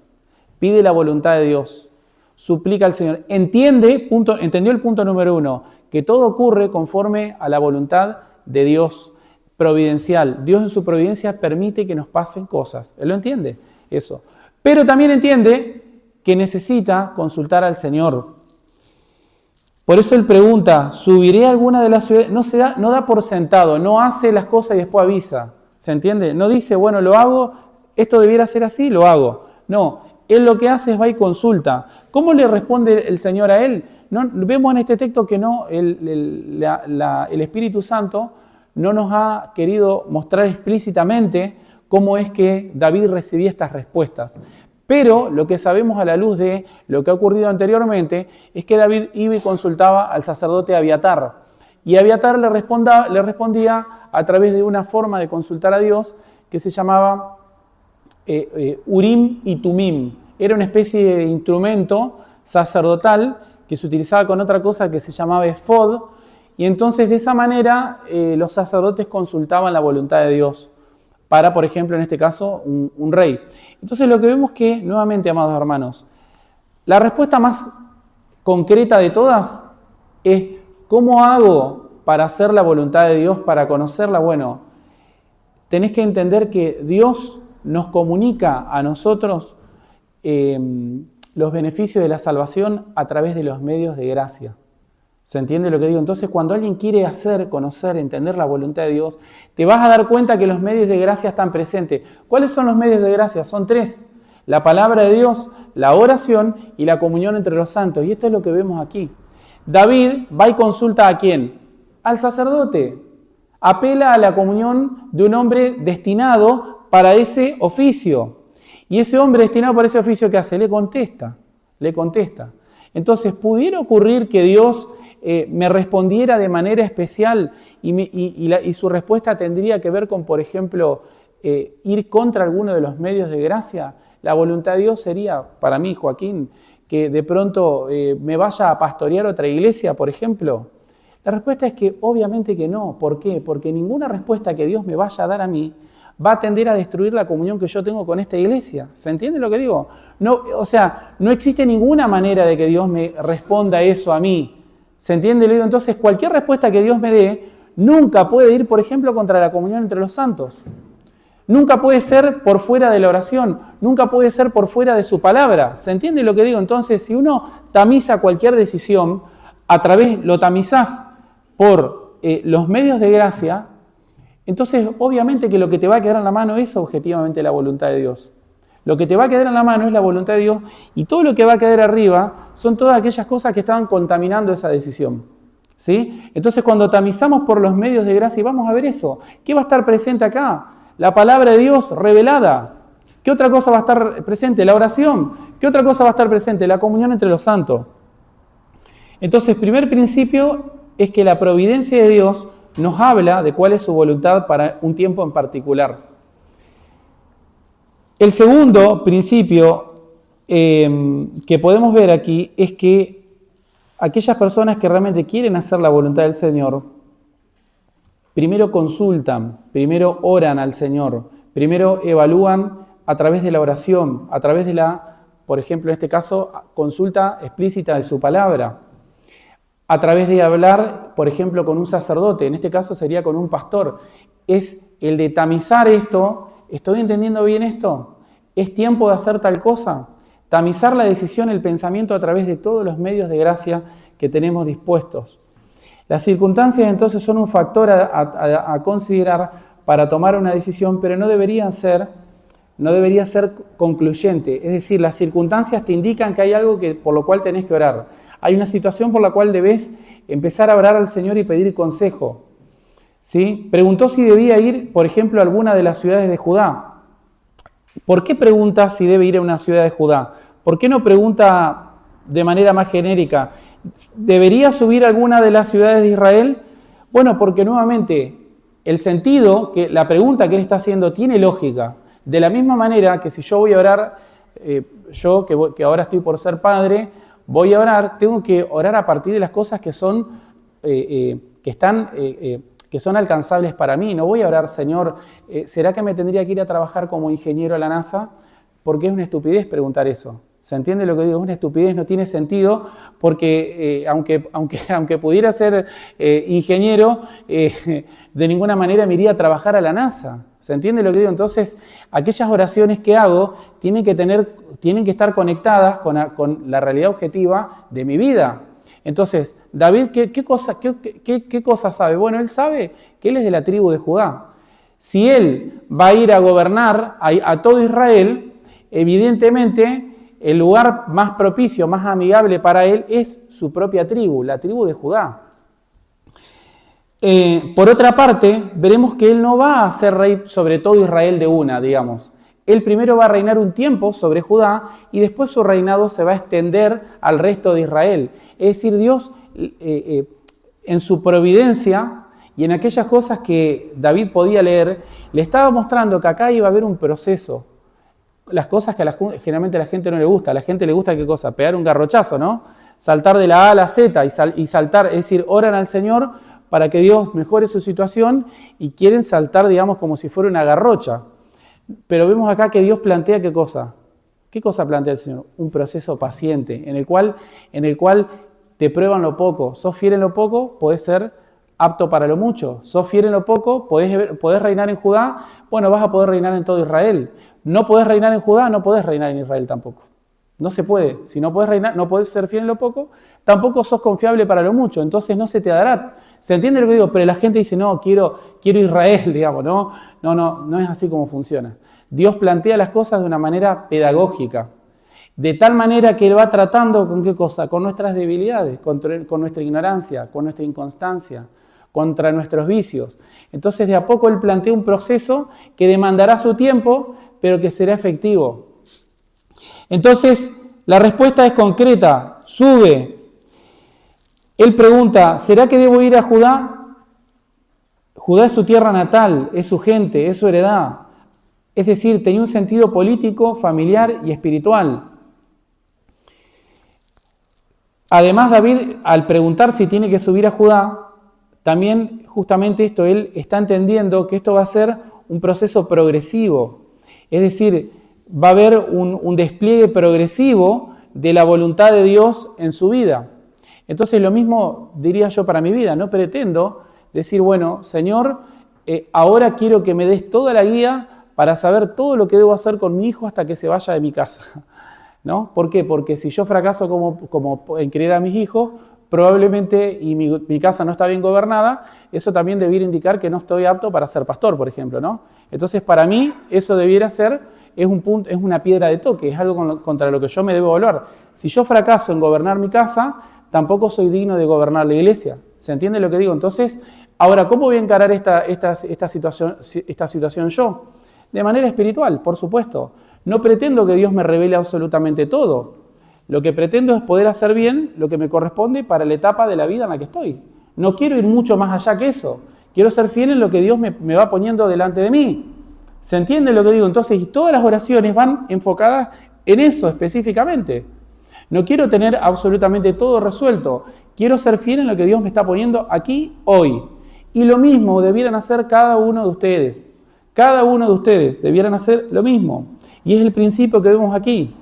Pide la voluntad de Dios. Suplica al Señor. Entendió el punto número 1, que todo ocurre conforme a la voluntad de Dios. Providencial. Dios en su providencia permite que nos pasen cosas. Él lo entiende, eso. Pero también entiende que necesita consultar al Señor. Por eso él pregunta: ¿subiré a alguna de las ciudades? No da por sentado, no hace las cosas y después avisa. ¿Se entiende? No dice: bueno, lo hago, esto debiera ser así, lo hago. No, él lo que hace es va y consulta. ¿Cómo le responde el Señor a él? No, vemos en este texto que no, el Espíritu Santo no nos ha querido mostrar explícitamente cómo es que David recibía estas respuestas. Pero lo que sabemos a la luz de lo que ha ocurrido anteriormente es que David iba y consultaba al sacerdote Abiatar. Y Abiatar le respondía a través de una forma de consultar a Dios que se llamaba Urim y Tumim. Era una especie de instrumento sacerdotal que se utilizaba con otra cosa que se llamaba efod. Y entonces de esa manera los sacerdotes consultaban la voluntad de Dios para, por ejemplo, en este caso, un rey. Entonces lo que vemos que, nuevamente, amados hermanos, la respuesta más concreta de todas es: ¿cómo hago para hacer la voluntad de Dios, para conocerla? Bueno, tenés que entender que Dios nos comunica a nosotros los beneficios de la salvación a través de los medios de gracia. ¿Se entiende lo que digo? Entonces, cuando alguien quiere hacer, conocer, entender la voluntad de Dios, te vas a dar cuenta que los medios de gracia están presentes. ¿Cuáles son los medios de gracia? Son 3. La palabra de Dios, la oración y la comunión entre los santos. Y esto es lo que vemos aquí. David va y consulta ¿a quién? Al sacerdote. Apela a la comunión de un hombre destinado para ese oficio. Y ese hombre destinado para ese oficio, ¿qué hace? Le contesta. Entonces, ¿pudiera ocurrir que Dios me respondiera de manera especial y su respuesta tendría que ver con, por ejemplo, ir contra alguno de los medios de gracia? La voluntad de Dios sería, para mí, Joaquín, que de pronto me vaya a pastorear otra iglesia, por ejemplo. La respuesta es que obviamente que no. ¿Por qué? Porque ninguna respuesta que Dios me vaya a dar a mí va a tender a destruir la comunión que yo tengo con esta iglesia. ¿Se entiende lo que digo? No, o sea, no existe ninguna manera de que Dios me responda eso a mí. ¿Se entiende? Entonces, cualquier respuesta que Dios me dé nunca puede ir, por ejemplo, contra la comunión entre los santos. Nunca puede ser por fuera de la oración. Nunca puede ser por fuera de su palabra. ¿Se entiende lo que digo? Entonces, si uno tamiza cualquier decisión, lo tamizás por los medios de gracia, entonces obviamente que lo que te va a quedar en la mano es objetivamente la voluntad de Dios. Lo que te va a quedar en la mano es la voluntad de Dios y todo lo que va a quedar arriba son todas aquellas cosas que estaban contaminando esa decisión. ¿Sí? Entonces cuando tamizamos por los medios de gracia, vamos a ver eso. ¿Qué va a estar presente acá? La palabra de Dios revelada. ¿Qué otra cosa va a estar presente? La oración. ¿Qué otra cosa va a estar presente? La comunión entre los santos. Entonces, primer principio es que la providencia de Dios nos habla de cuál es su voluntad para un tiempo en particular. El segundo principio que podemos ver aquí es que aquellas personas que realmente quieren hacer la voluntad del Señor, primero consultan, primero oran al Señor, primero evalúan a través de la oración, a través de por ejemplo, en este caso, consulta explícita de su palabra, a través de hablar, por ejemplo, con un sacerdote, en este caso sería con un pastor. Es el de tamizar esto. ¿Estoy entendiendo bien esto? ¿Es tiempo de hacer tal cosa? Tamizar la decisión, el pensamiento a través de todos los medios de gracia que tenemos dispuestos. Las circunstancias entonces son un factor a considerar para tomar una decisión, pero no debería ser concluyente. Es decir, las circunstancias te indican que hay algo por lo cual tenés que orar. Hay una situación por la cual debes empezar a orar al Señor y pedir consejo. ¿Sí? Preguntó si debía ir, por ejemplo, a alguna de las ciudades de Judá. ¿Por qué pregunta si debe ir a una ciudad de Judá? ¿Por qué no pregunta de manera más genérica? ¿Debería subir a alguna de las ciudades de Israel? Bueno, porque nuevamente el sentido, que la pregunta que él está haciendo tiene lógica. De la misma manera que si yo voy a orar, yo que ahora estoy por ser padre, voy a orar, tengo que orar a partir de las cosas que son alcanzables para mí. No voy a orar, Señor, ¿será que me tendría que ir a trabajar como ingeniero a la NASA? Porque es una estupidez preguntar eso. ¿Se entiende lo que digo? Es una estupidez, no tiene sentido, porque aunque pudiera ser ingeniero, de ninguna manera me iría a trabajar a la NASA. ¿Se entiende lo que digo? Entonces, aquellas oraciones que hago tienen que estar conectadas con la realidad objetiva de mi vida. Entonces, David, ¿qué cosa sabe? Bueno, él sabe que él es de la tribu de Judá. Si él va a ir a gobernar a todo Israel, evidentemente el lugar más propicio, más amigable para él es su propia tribu, la tribu de Judá. Por otra parte, veremos que él no va a ser rey sobre todo Israel de una, digamos. Él primero va a reinar un tiempo sobre Judá y después su reinado se va a extender al resto de Israel. Es decir, Dios en su providencia y en aquellas cosas que David podía leer, le estaba mostrando que acá iba a haber un proceso. Las cosas que generalmente a la gente no le gusta. A la gente le gusta, ¿qué cosa? Pegar un garrochazo, ¿no? Saltar de la A a la Z y saltar, es decir, oran al Señor para que Dios mejore su situación y quieren saltar, digamos, como si fuera una garrocha. Pero vemos acá que Dios plantea ¿qué cosa? ¿Qué cosa plantea el Señor? Un proceso paciente en el cual te prueban lo poco. ¿Sos fiel en lo poco? Podés ser apto para lo mucho. ¿Sos fiel en lo poco? ¿Podés reinar en Judá? Bueno, vas a poder reinar en todo Israel. No podés reinar en Judá, no podés reinar en Israel tampoco. No se puede. Si no puedes reinar, no puedes ser fiel en lo poco, tampoco sos confiable para lo mucho, entonces no se te dará. ¿Se entiende lo que digo? Pero la gente dice, no, quiero Israel, digamos, no es así como funciona. Dios plantea las cosas de una manera pedagógica, de tal manera que Él va tratando con qué cosa, con nuestras debilidades, con nuestra ignorancia, con nuestra inconstancia, contra nuestros vicios. Entonces de a poco Él plantea un proceso que demandará su tiempo, pero que será efectivo. Entonces la respuesta es concreta, sube. Él pregunta, ¿será que debo ir a Judá? Judá es su tierra natal, es su gente, es su heredad. Es decir, tenía un sentido político, familiar y espiritual. Además, David, al preguntar si tiene que subir a Judá, también justamente esto, él está entendiendo que esto va a ser un proceso progresivo. Es decir, va a haber un despliegue progresivo de la voluntad de Dios en su vida. Entonces, lo mismo diría yo para mi vida. No pretendo decir, bueno, Señor, ahora quiero que me des toda la guía para saber todo lo que debo hacer con mi hijo hasta que se vaya de mi casa. ¿No? ¿Por qué? Porque si yo fracaso como en criar a mis hijos, probablemente, y mi casa no está bien gobernada, eso también debiera indicar que no estoy apto para ser pastor, por ejemplo, ¿no? Entonces, para mí, eso debiera ser, es una piedra de toque, es algo contra lo que yo me debo evaluar. Si yo fracaso en gobernar mi casa, tampoco soy digno de gobernar la iglesia. ¿Se entiende lo que digo? Entonces, ahora, ¿cómo voy a encarar esta situación yo? De manera espiritual, por supuesto. No pretendo que Dios me revele absolutamente todo. Lo que pretendo es poder hacer bien lo que me corresponde para la etapa de la vida en la que estoy. No quiero ir mucho más allá que eso. Quiero ser fiel en lo que Dios me va poniendo delante de mí. ¿Se entiende lo que digo? Entonces, todas las oraciones van enfocadas en eso específicamente. No quiero tener absolutamente todo resuelto. Quiero ser fiel en lo que Dios me está poniendo aquí, hoy. Y lo mismo debieran hacer cada uno de ustedes. Cada uno de ustedes debieran hacer lo mismo. Y es el principio que vemos aquí.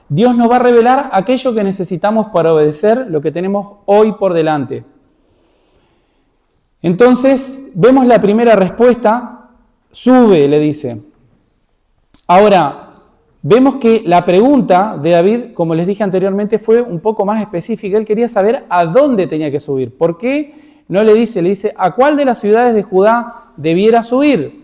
Dios nos va a revelar aquello que necesitamos para obedecer lo que tenemos hoy por delante. Entonces, vemos la primera respuesta, sube, le dice. Ahora, vemos que la pregunta de David, como les dije anteriormente, fue un poco más específica. Él quería saber a dónde tenía que subir. ¿Por qué no le dice, a cuál de las ciudades de Judá debiera subir?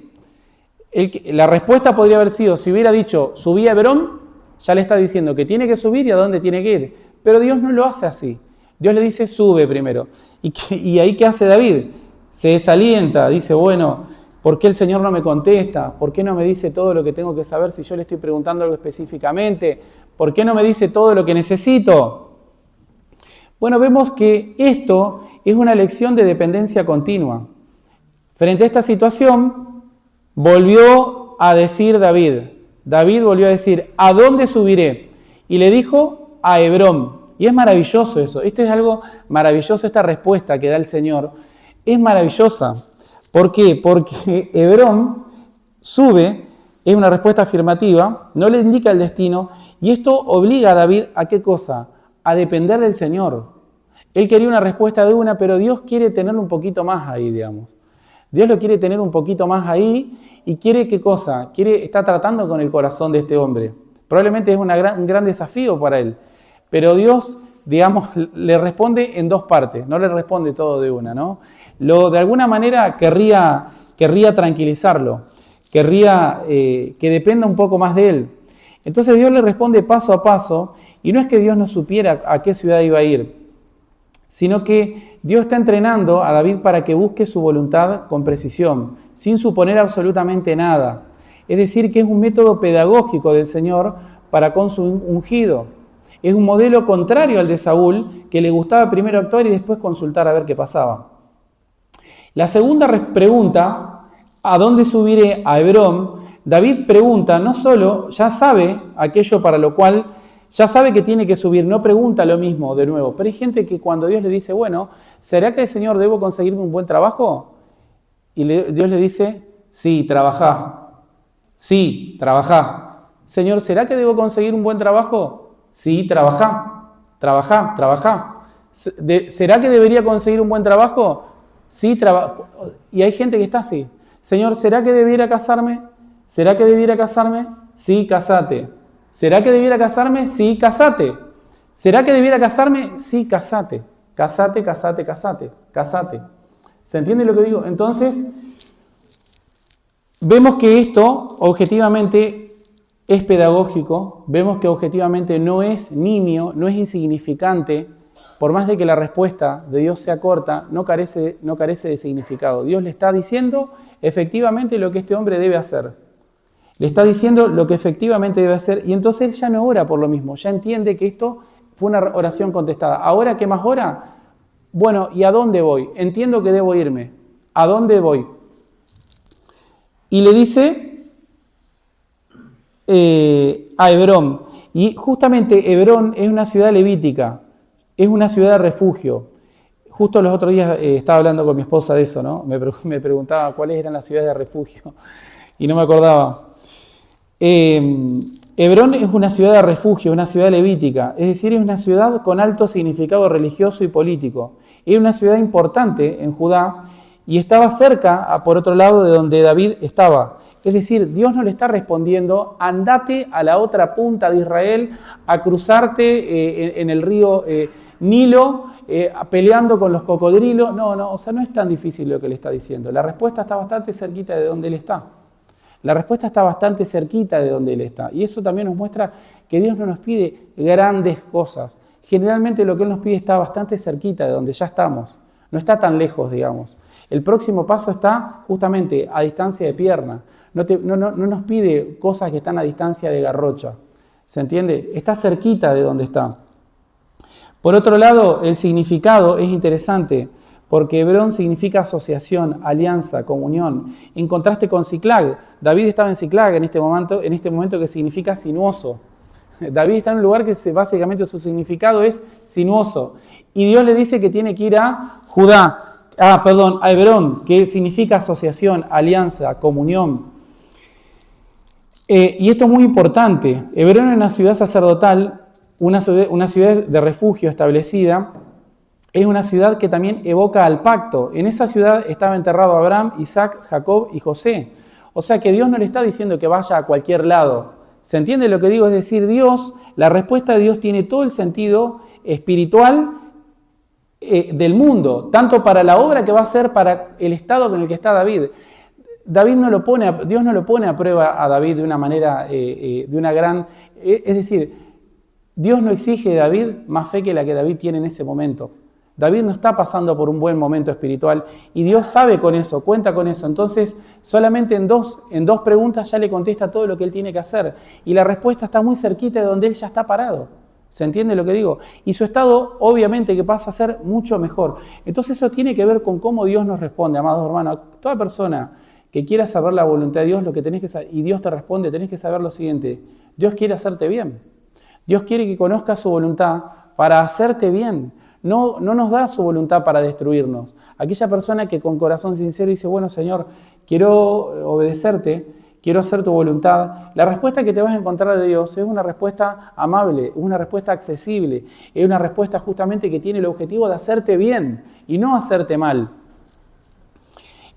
La respuesta podría haber sido, si hubiera dicho, subí a Hebrón, ya le está diciendo que tiene que subir y a dónde tiene que ir. Pero Dios no lo hace así. Dios le dice, sube primero. ¿Y ahí qué hace David? Se desalienta, dice, bueno, ¿por qué el Señor no me contesta? ¿Por qué no me dice todo lo que tengo que saber si yo le estoy preguntando algo específicamente? ¿Por qué no me dice todo lo que necesito? Bueno, vemos que esto es una lección de dependencia continua. Frente a esta situación, volvió a decir David volvió a decir, ¿a dónde subiré? Y le dijo, a Hebrón. Y es maravilloso eso. Esto es algo maravilloso, esta respuesta que da el Señor. Es maravillosa. ¿Por qué? Porque Hebrón sube, es una respuesta afirmativa, no le indica el destino, y esto obliga a David a ¿qué cosa? A depender del Señor. Él quería una respuesta de una, pero Dios quiere tener un poquito más ahí, digamos. Dios lo quiere tener un poquito más ahí y quiere ¿qué cosa? Está tratando con el corazón de este hombre. Probablemente es un gran desafío para él. Pero Dios, digamos, le responde en dos partes, no le responde todo de una, ¿no? De alguna manera querría tranquilizarlo, querría que dependa un poco más de él. Entonces Dios le responde paso a paso y no es que Dios no supiera a qué ciudad iba a ir, sino que Dios está entrenando a David para que busque su voluntad con precisión, sin suponer absolutamente nada. Es decir, que es un método pedagógico del Señor para con su ungido. Es un modelo contrario al de Saúl, que le gustaba primero actuar y después consultar a ver qué pasaba. La segunda pregunta, ¿a dónde subiré? A Hebrón. David pregunta, no solo ya sabe aquello para lo cual ya sabe que tiene que subir, no pregunta lo mismo de nuevo. Pero hay gente que cuando Dios le dice, bueno, ¿será que, Señor, debo conseguirme un buen trabajo? Y Dios le dice, sí, trabajá. Sí, trabajá. Señor, ¿será que debo conseguir un buen trabajo? Sí, trabajá. ¿Será que debería conseguir un buen trabajo? Sí, y hay gente que está así. Señor, ¿será que debiera casarme? ¿Será que debiera casarme? Sí, casate. ¿Será que debiera casarme? Sí, casate. ¿Será que debiera casarme? Sí, casate. Casate, casate, casate, casate. ¿Se entiende lo que digo? Entonces, vemos que esto objetivamente es pedagógico, vemos que objetivamente no es nimio, no es insignificante, por más de que la respuesta de Dios sea corta, no carece de significado. Dios le está diciendo efectivamente lo que este hombre debe hacer. Le está diciendo lo que efectivamente debe hacer y entonces él ya no ora por lo mismo, ya entiende que esto fue una oración contestada. ¿Ahora qué más ora? Bueno, ¿y a dónde voy? Entiendo que debo irme. ¿A dónde voy? Y le dice a Hebrón. Y justamente Hebrón es una ciudad levítica, es una ciudad de refugio. Justo los otros días estaba hablando con mi esposa de eso, ¿no? Me preguntaba cuáles eran las ciudades de refugio y no me acordaba. Hebrón es una ciudad de refugio, una ciudad levítica, es decir, es una ciudad con alto significado religioso y político. Es una ciudad importante en Judá y estaba cerca, por otro lado, de donde David estaba. Es decir, Dios no le está respondiendo, andate a la otra punta de Israel a cruzarte en el río Nilo, peleando con los cocodrilos. No, o sea, no es tan difícil lo que le está diciendo. La respuesta está bastante cerquita de donde él está. La respuesta está bastante cerquita de donde él está. Y eso también nos muestra que Dios no nos pide grandes cosas. Generalmente lo que Él nos pide está bastante cerquita de donde ya estamos. No está tan lejos, digamos. El próximo paso está justamente a distancia de pierna. No nos pide cosas que están a distancia de garrocha. ¿Se entiende? Está cerquita de donde está. Por otro lado, el significado es interesante. Porque Hebrón significa asociación, alianza, comunión, en contraste con Ziklag. David estaba en Ziklag en este momento que significa sinuoso. David está en un lugar que básicamente su significado es sinuoso. Y Dios le dice que tiene que ir a a Hebrón, que significa asociación, alianza, comunión. Y esto es muy importante. Hebrón es una ciudad sacerdotal, una ciudad de refugio establecida. Es una ciudad que también evoca al pacto. En esa ciudad estaba enterrado Abraham, Isaac, Jacob y José. O sea que Dios no le está diciendo que vaya a cualquier lado. ¿Se entiende lo que digo? Es decir, la respuesta de Dios tiene todo el sentido espiritual del mundo, tanto para la obra que va a hacer para el estado en el que está David. Dios no lo pone a prueba a David de una manera, es decir, Dios no exige de David más fe que la que David tiene en ese momento. David no está pasando por un buen momento espiritual y Dios sabe con eso, cuenta con eso. Entonces, solamente en dos preguntas ya le contesta todo lo que él tiene que hacer. Y la respuesta está muy cerquita de donde él ya está parado. ¿Se entiende lo que digo? Y su estado, obviamente, que pasa a ser mucho mejor. Entonces, eso tiene que ver con cómo Dios nos responde, amados hermanos. Toda persona que quiera saber la voluntad de Dios, lo que tenés que saber, y Dios te responde, tenés que saber lo siguiente. Dios quiere hacerte bien. Dios quiere que conozcas su voluntad para hacerte bien. No nos da su voluntad para destruirnos. Aquella persona que con corazón sincero dice, bueno, Señor, quiero obedecerte, quiero hacer tu voluntad. La respuesta que te vas a encontrar de Dios es una respuesta amable, es una respuesta accesible, es una respuesta justamente que tiene el objetivo de hacerte bien y no hacerte mal.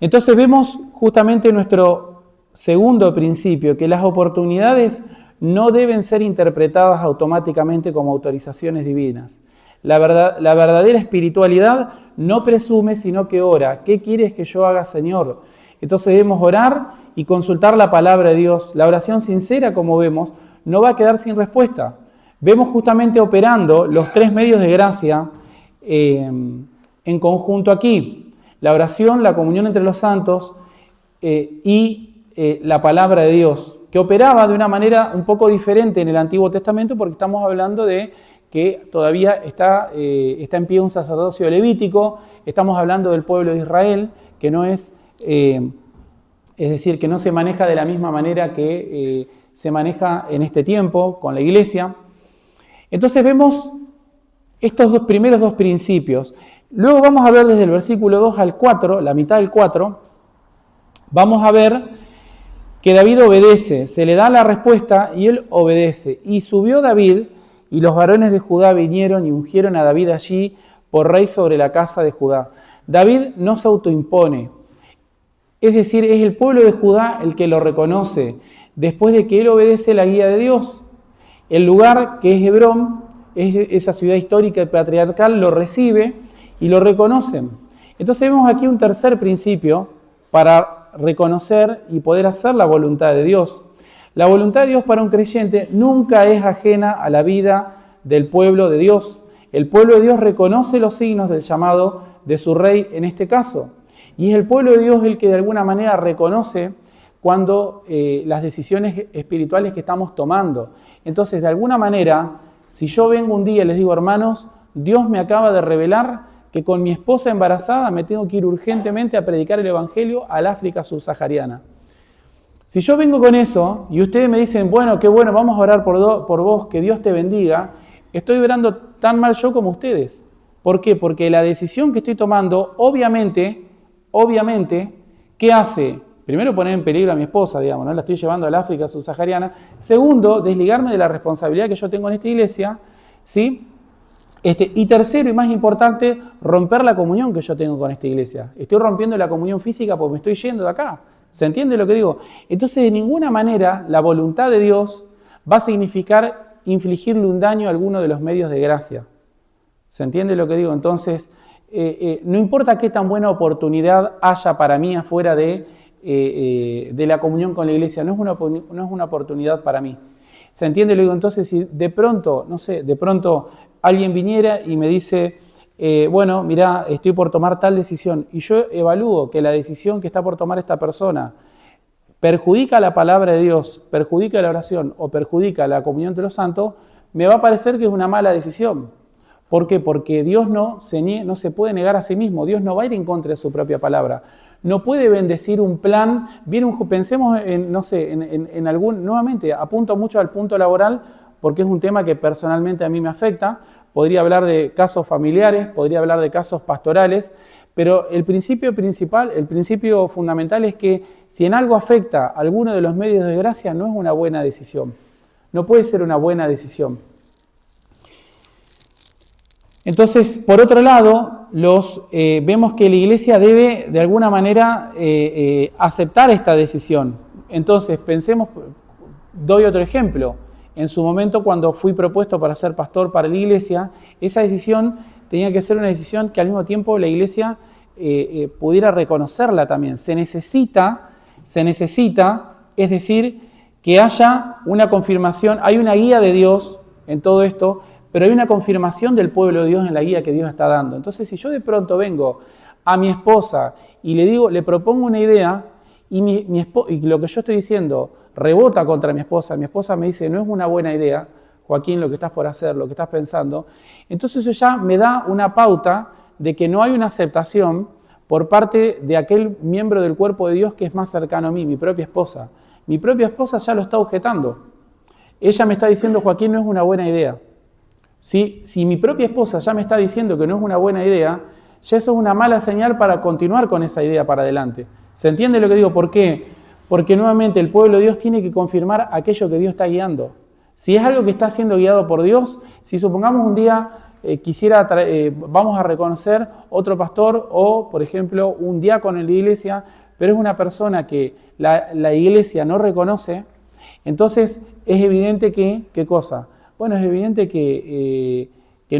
Entonces vemos justamente nuestro segundo principio, que las oportunidades no deben ser interpretadas automáticamente como autorizaciones divinas. La verdadera espiritualidad no presume, sino que ora. ¿Qué quieres que yo haga, Señor? Entonces debemos orar y consultar la palabra de Dios. La oración sincera, como vemos, no va a quedar sin respuesta. Vemos justamente operando los tres medios de gracia en conjunto aquí. La oración, la comunión entre los santos y la palabra de Dios, que operaba de una manera un poco diferente en el Antiguo Testamento porque estamos hablando de que todavía está en pie un sacerdocio levítico, estamos hablando del pueblo de Israel, que no es decir, que no se maneja de la misma manera que se maneja en este tiempo con la iglesia. Entonces vemos estos primeros dos principios. Luego vamos a ver desde el versículo 2 al 4, la mitad del 4, vamos a ver que David obedece, se le da la respuesta y él obedece. Y subió David, y los varones de Judá vinieron y ungieron a David allí por rey sobre la casa de Judá. David no se autoimpone, es decir, es el pueblo de Judá el que lo reconoce, después de que él obedece la guía de Dios. El lugar que es Hebrón, esa ciudad histórica y patriarcal, lo recibe y lo reconocen. Entonces vemos aquí un tercer principio para reconocer y poder hacer la voluntad de Dios. La voluntad de Dios para un creyente nunca es ajena a la vida del pueblo de Dios. El pueblo de Dios reconoce los signos del llamado de su rey en este caso. Y es el pueblo de Dios el que de alguna manera reconoce cuando las decisiones espirituales que estamos tomando. Entonces, de alguna manera, si yo vengo un día y les digo, hermanos, Dios me acaba de revelar que con mi esposa embarazada me tengo que ir urgentemente a predicar el Evangelio al África subsahariana. Si yo vengo con eso y ustedes me dicen, bueno, qué bueno, vamos a orar por vos, que Dios te bendiga, estoy orando tan mal yo como ustedes. ¿Por qué? Porque la decisión que estoy tomando, obviamente, ¿qué hace? Primero, poner en peligro a mi esposa, digamos, ¿no? La estoy llevando al África subsahariana. Segundo, desligarme de la responsabilidad que yo tengo en esta iglesia, ¿sí? Y tercero y más importante, romper la comunión que yo tengo con esta iglesia. Estoy rompiendo la comunión física porque me estoy yendo de acá. ¿Se entiende lo que digo? Entonces, de ninguna manera la voluntad de Dios va a significar infligirle un daño a alguno de los medios de gracia. ¿Se entiende lo que digo? Entonces, no importa qué tan buena oportunidad haya para mí afuera de la comunión con la iglesia, no es una oportunidad para mí. ¿Se entiende lo que digo? Entonces, si de pronto, no sé, de pronto alguien viniera y me dice, bueno, mirá, estoy por tomar tal decisión, y yo evalúo que la decisión que está por tomar esta persona perjudica la palabra de Dios, perjudica la oración o perjudica la comunión de los santos, me va a parecer que es una mala decisión. ¿Por qué? Porque Dios no se puede negar a sí mismo, Dios no va a ir en contra de su propia palabra. No puede bendecir un plan, pensemos en, no sé, en algún, nuevamente, apunto mucho al punto laboral, porque es un tema que personalmente a mí me afecta. Podría hablar de casos familiares, podría hablar de casos pastorales, pero el principio principal, el principio fundamental es que si en algo afecta a alguno de los medios de gracia, no es una buena decisión. No puede ser una buena decisión. Entonces, por otro lado, vemos que la iglesia debe de alguna manera aceptar esta decisión. Entonces, pensemos, doy otro ejemplo. En su momento, cuando fui propuesto para ser pastor para la iglesia, esa decisión tenía que ser una decisión que al mismo tiempo la iglesia pudiera reconocerla también. Se necesita, es decir, que haya una confirmación, hay una guía de Dios en todo esto, pero hay una confirmación del pueblo de Dios en la guía que Dios está dando. Entonces, si yo de pronto vengo a mi esposa y le propongo una idea y lo que yo estoy diciendo rebota contra mi esposa me dice, no es una buena idea, Joaquín, lo que estás por hacer, lo que estás pensando, entonces eso ya me da una pauta de que no hay una aceptación por parte de aquel miembro del cuerpo de Dios que es más cercano a mí, mi propia esposa. Mi propia esposa ya lo está objetando. Ella me está diciendo, Joaquín, no es una buena idea. Si mi propia esposa ya me está diciendo que no es una buena idea, ya eso es una mala señal para continuar con esa idea para adelante. ¿Se entiende lo que digo? ¿Por qué? Porque nuevamente el pueblo de Dios tiene que confirmar aquello que Dios está guiando. Si es algo que está siendo guiado por Dios, si supongamos un día vamos a reconocer otro pastor o, por ejemplo, un diácono en la iglesia, pero es una persona que la iglesia no reconoce, entonces es evidente que, ¿qué cosa? Bueno, es evidente que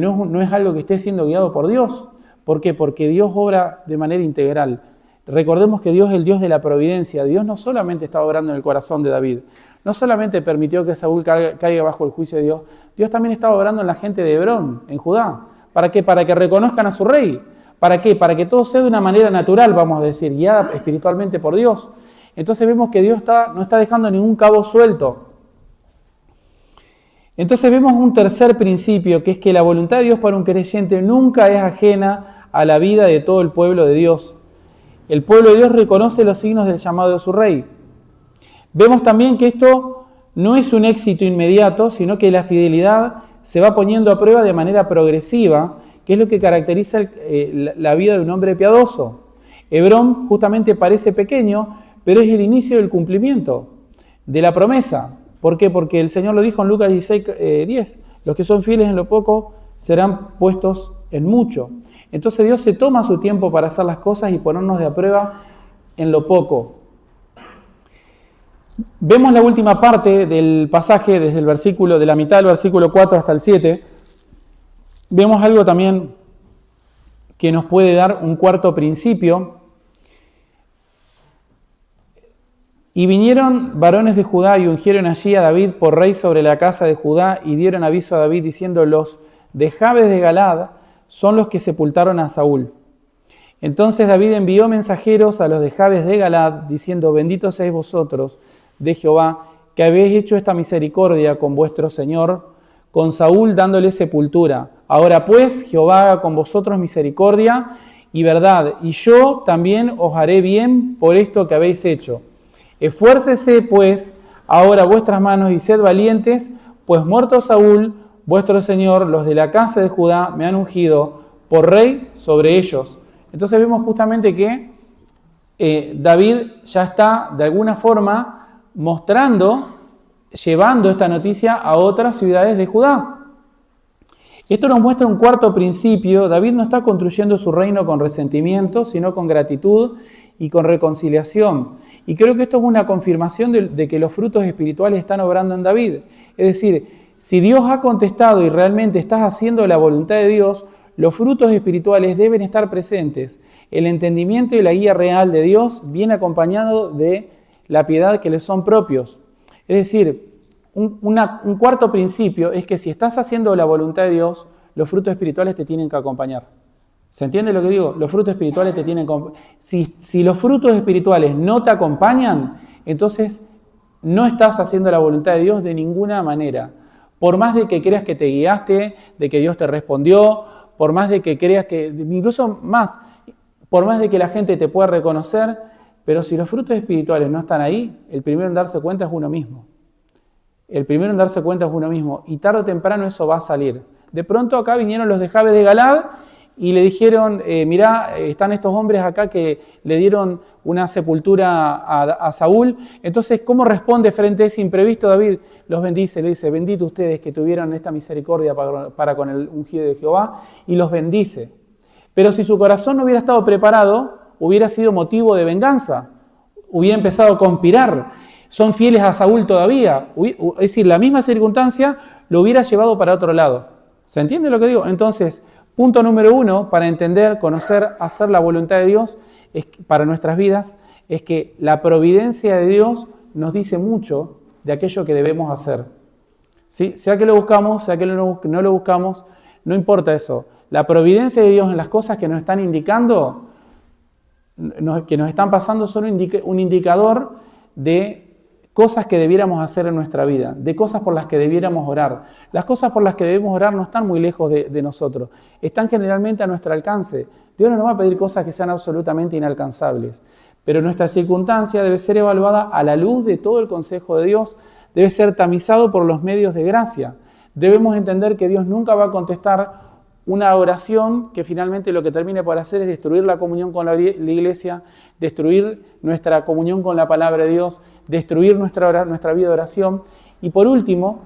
no es algo que esté siendo guiado por Dios. ¿Por qué? Porque Dios obra de manera integral. Recordemos que Dios es el Dios de la providencia. Dios no solamente está obrando en el corazón de David, no solamente permitió que Saúl caiga bajo el juicio de Dios, Dios también estaba obrando en la gente de Hebrón, en Judá. ¿Para qué? Para que reconozcan a su rey. ¿Para qué? Para que todo sea de una manera natural, vamos a decir, guiada espiritualmente por Dios. Entonces vemos que Dios no está dejando ningún cabo suelto. Entonces vemos un tercer principio, que es que la voluntad de Dios para un creyente nunca es ajena a la vida de todo el pueblo de Dios. El pueblo de Dios reconoce los signos del llamado de su rey. Vemos también que esto no es un éxito inmediato, sino que la fidelidad se va poniendo a prueba de manera progresiva, que es lo que caracteriza la vida de un hombre piadoso. Hebrón justamente parece pequeño, pero es el inicio del cumplimiento de la promesa. ¿Por qué? Porque el Señor lo dijo en Lucas 16:10. Los que son fieles en lo poco serán puestos en mucho. Entonces Dios se toma su tiempo para hacer las cosas y ponernos de a prueba en lo poco. Vemos la última parte del pasaje, desde el versículo, de la mitad del versículo 4 hasta el 7. Vemos algo también que nos puede dar un cuarto principio. Y vinieron varones de Judá y ungieron allí a David por rey sobre la casa de Judá y dieron aviso a David diciendo: los de Jabes de Galaad son los que sepultaron a Saúl. Entonces David envió mensajeros a los de Jabes de Galaad diciendo: benditos seáis vosotros de Jehová, que habéis hecho esta misericordia con vuestro señor, con Saúl dándole sepultura. Ahora pues Jehová haga con vosotros misericordia y verdad, y yo también os haré bien por esto que habéis hecho. Esfuércese pues ahora vuestras manos y sed valientes, pues muerto Saúl, vuestro señor, los de la casa de Judá me han ungido por rey sobre ellos. Entonces vemos justamente que David ya está de alguna forma mostrando, llevando esta noticia a otras ciudades de Judá. Esto nos muestra un cuarto principio. David no está construyendo su reino con resentimiento, sino con gratitud y con reconciliación. Y creo que esto es una confirmación de que los frutos espirituales están obrando en David. Es decir, si Dios ha contestado y realmente estás haciendo la voluntad de Dios, los frutos espirituales deben estar presentes. El entendimiento y la guía real de Dios viene acompañado de la piedad que le son propios. Es decir, un cuarto principio es que si estás haciendo la voluntad de Dios, los frutos espirituales te tienen que acompañar. ¿Se entiende lo que digo? Los frutos espirituales te tienen que acompañar. Si los frutos espirituales no te acompañan, entonces no estás haciendo la voluntad de Dios de ninguna manera. Por más de que creas que te guiaste, de que Dios te respondió, por más de que creas que, incluso más, por más de que la gente te pueda reconocer, pero si los frutos espirituales no están ahí, el primero en darse cuenta es uno mismo. El primero en darse cuenta es uno mismo, y tarde o temprano eso va a salir. De pronto acá vinieron los de Jabes de Galaad y le dijeron: mirá, están estos hombres acá que le dieron una sepultura a Saúl. Entonces, ¿cómo responde frente a ese imprevisto? David los bendice, le dice: bendito ustedes que tuvieron esta misericordia para con el ungido de Jehová, y los bendice. Pero si su corazón no hubiera estado preparado, hubiera sido motivo de venganza, hubiera empezado a conspirar. Son fieles a Saúl todavía. Es decir, la misma circunstancia lo hubiera llevado para otro lado. ¿Se entiende lo que digo? Entonces, punto número 1 para entender, conocer, hacer la voluntad de Dios para nuestras vidas, es que la providencia de Dios nos dice mucho de aquello que debemos hacer. ¿Sí? Sea que lo buscamos, sea que no lo buscamos, no importa eso. La providencia de Dios en las cosas que nos están indicando, que nos están pasando, son un indicador de cosas que debiéramos hacer en nuestra vida, de cosas por las que debiéramos orar. Las cosas por las que debemos orar no están muy lejos de nosotros, están generalmente a nuestro alcance. Dios no nos va a pedir cosas que sean absolutamente inalcanzables, pero nuestra circunstancia debe ser evaluada a la luz de todo el consejo de Dios, debe ser tamizado por los medios de gracia. Debemos entender que Dios nunca va a contestar una oración que finalmente lo que termine por hacer es destruir la comunión con la iglesia, destruir nuestra comunión con la palabra de Dios, destruir nuestra vida de oración. Y por último,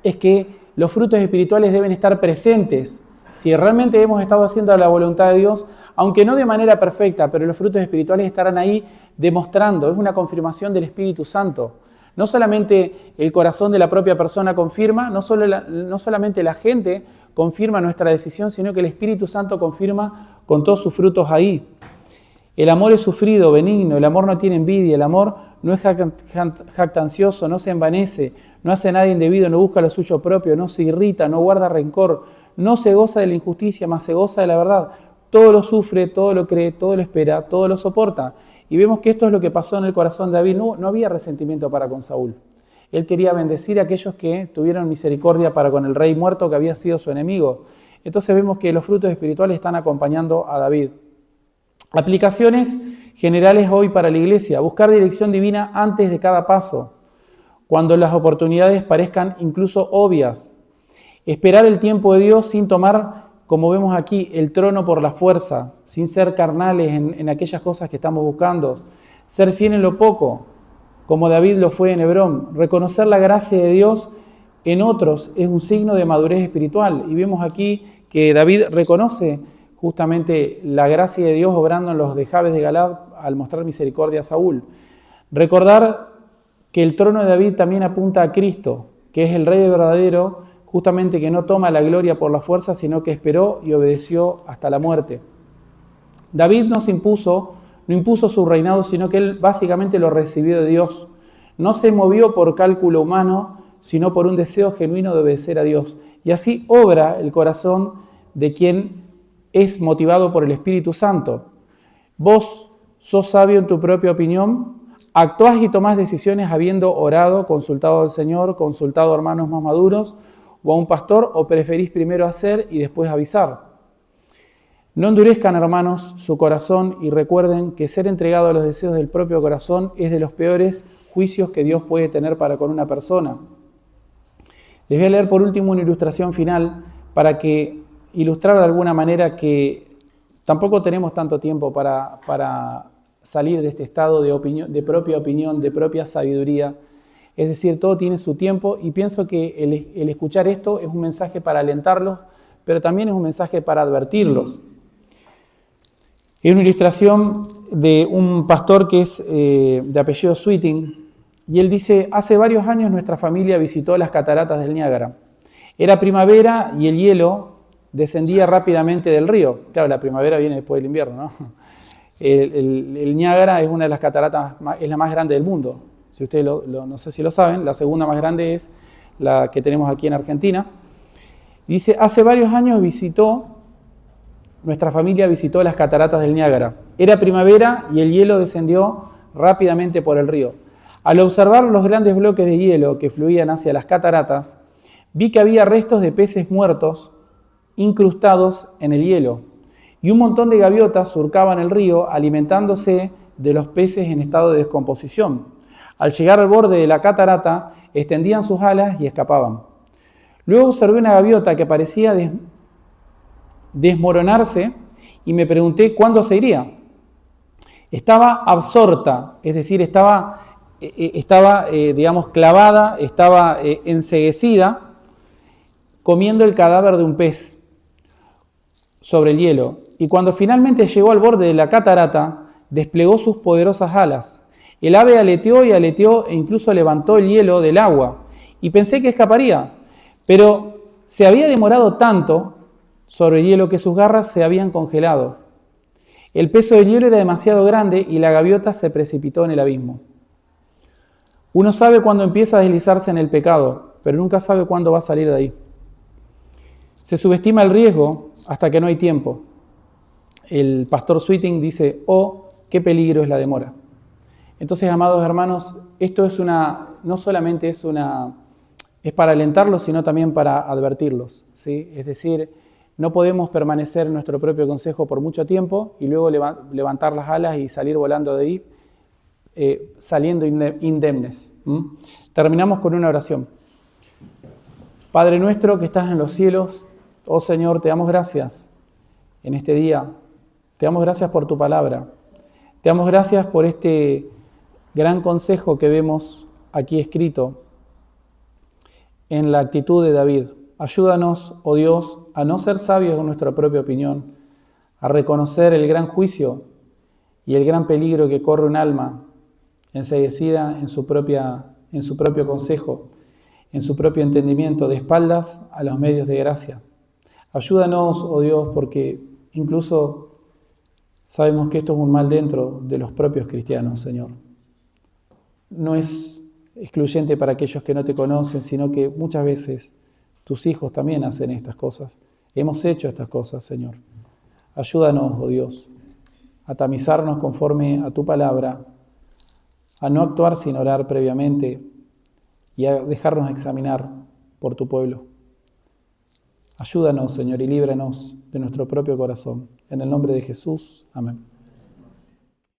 es que los frutos espirituales deben estar presentes. Si realmente hemos estado haciendo la voluntad de Dios, aunque no de manera perfecta, pero los frutos espirituales estarán ahí demostrando, es una confirmación del Espíritu Santo. No solamente el corazón de la propia persona confirma, no solamente la gente confirma nuestra decisión, sino que el Espíritu Santo confirma con todos sus frutos ahí. El amor es sufrido, benigno, el amor no tiene envidia, el amor no es jactancioso, no se envanece, no hace nada indebido, no busca lo suyo propio, no se irrita, no guarda rencor, no se goza de la injusticia, mas se goza de la verdad. Todo lo sufre, todo lo cree, todo lo espera, todo lo soporta. Y vemos que esto es lo que pasó en el corazón de David. No había resentimiento para con Saúl. Él quería bendecir a aquellos que tuvieron misericordia para con el rey muerto que había sido su enemigo. Entonces vemos que los frutos espirituales están acompañando a David. Aplicaciones generales hoy para la iglesia. Buscar dirección divina antes de cada paso, cuando las oportunidades parezcan incluso obvias. Esperar el tiempo de Dios sin tomar, como vemos aquí, el trono por la fuerza, sin ser carnales en aquellas cosas que estamos buscando. Ser fiel en lo poco, como David lo fue en Hebrón. Reconocer la gracia de Dios en otros es un signo de madurez espiritual. Y vemos aquí que David reconoce justamente la gracia de Dios obrando en los de Jabes de Galaad al mostrar misericordia a Saúl. Recordar que el trono de David también apunta a Cristo, que es el Rey verdadero, justamente que no toma la gloria por la fuerza, sino que esperó y obedeció hasta la muerte. David no impuso su reinado, sino que él básicamente lo recibió de Dios. No se movió por cálculo humano, sino por un deseo genuino de obedecer a Dios. Y así obra el corazón de quien es motivado por el Espíritu Santo. Vos sos sabio en tu propia opinión, actuás y tomás decisiones habiendo orado, consultado al Señor, consultado a hermanos más maduros o a un pastor, o preferís primero hacer y después avisar. No endurezcan, hermanos, su corazón y recuerden que ser entregado a los deseos del propio corazón es de los peores juicios que Dios puede tener para con una persona. Les voy a leer por último una ilustración final para que ilustrar de alguna manera que tampoco tenemos tanto tiempo para salir de este estado de propia opinión, de propia sabiduría. Es decir, todo tiene su tiempo y pienso que el escuchar esto es un mensaje para alentarlos, pero también es un mensaje para advertirlos. Es una ilustración de un pastor que es de apellido Sweeting, y él dice: hace varios años nuestra familia visitó las cataratas del Niágara. Era primavera y el hielo descendía rápidamente del río. Claro, la primavera viene después del invierno, ¿no? El Niágara es una de las cataratas, es la más grande del mundo. Si ustedes no sé si lo saben, la segunda más grande es la que tenemos aquí en Argentina. Dice: hace varios años nuestra familia visitó las cataratas del Niágara. Era primavera y el hielo descendió rápidamente por el río. Al observar los grandes bloques de hielo que fluían hacia las cataratas, vi que había restos de peces muertos incrustados en el hielo, y un montón de gaviotas surcaban el río alimentándose de los peces en estado de descomposición. Al llegar al borde de la catarata, extendían sus alas y escapaban. Luego observé una gaviota que parecía desmoronarse y me pregunté cuándo se iría. Estaba absorta, es decir, estaba clavada, estaba enceguecida, comiendo el cadáver de un pez sobre el hielo. Y cuando finalmente llegó al borde de la catarata, desplegó sus poderosas alas. El ave aleteó e incluso levantó el hielo del agua. Y pensé que escaparía, pero se había demorado tanto sobre el hielo que sus garras se habían congelado. El peso del hielo era demasiado grande y la gaviota se precipitó en el abismo. Uno sabe cuándo empieza a deslizarse en el pecado, pero nunca sabe cuándo va a salir de ahí. Se subestima el riesgo hasta que no hay tiempo. El pastor Sweeting dice: oh, qué peligro es la demora. Entonces, amados hermanos, esto no solamente es para alentarlos, sino también para advertirlos, ¿sí? Es decir, no podemos permanecer en nuestro propio consejo por mucho tiempo y luego levantar las alas y salir volando de ahí, saliendo indemnes. Terminamos con una oración. Padre nuestro que estás en los cielos, oh Señor, te damos gracias en este día. Te damos gracias por tu palabra. Te damos gracias por este gran consejo que vemos aquí escrito en la actitud de David. Ayúdanos, oh Dios, a no ser sabios en nuestra propia opinión, a reconocer el gran juicio y el gran peligro que corre un alma enceguecida en su propio consejo, en su propio entendimiento, de espaldas a los medios de gracia. Ayúdanos, oh Dios, porque incluso sabemos que esto es un mal dentro de los propios cristianos, Señor. No es excluyente para aquellos que no te conocen, sino que muchas veces tus hijos también hacen estas cosas. Hemos hecho estas cosas, Señor. Ayúdanos, oh Dios, a tamizarnos conforme a tu palabra, a no actuar sin orar previamente y a dejarnos examinar por tu pueblo. Ayúdanos, Señor, y líbranos de nuestro propio corazón. En el nombre de Jesús. Amén.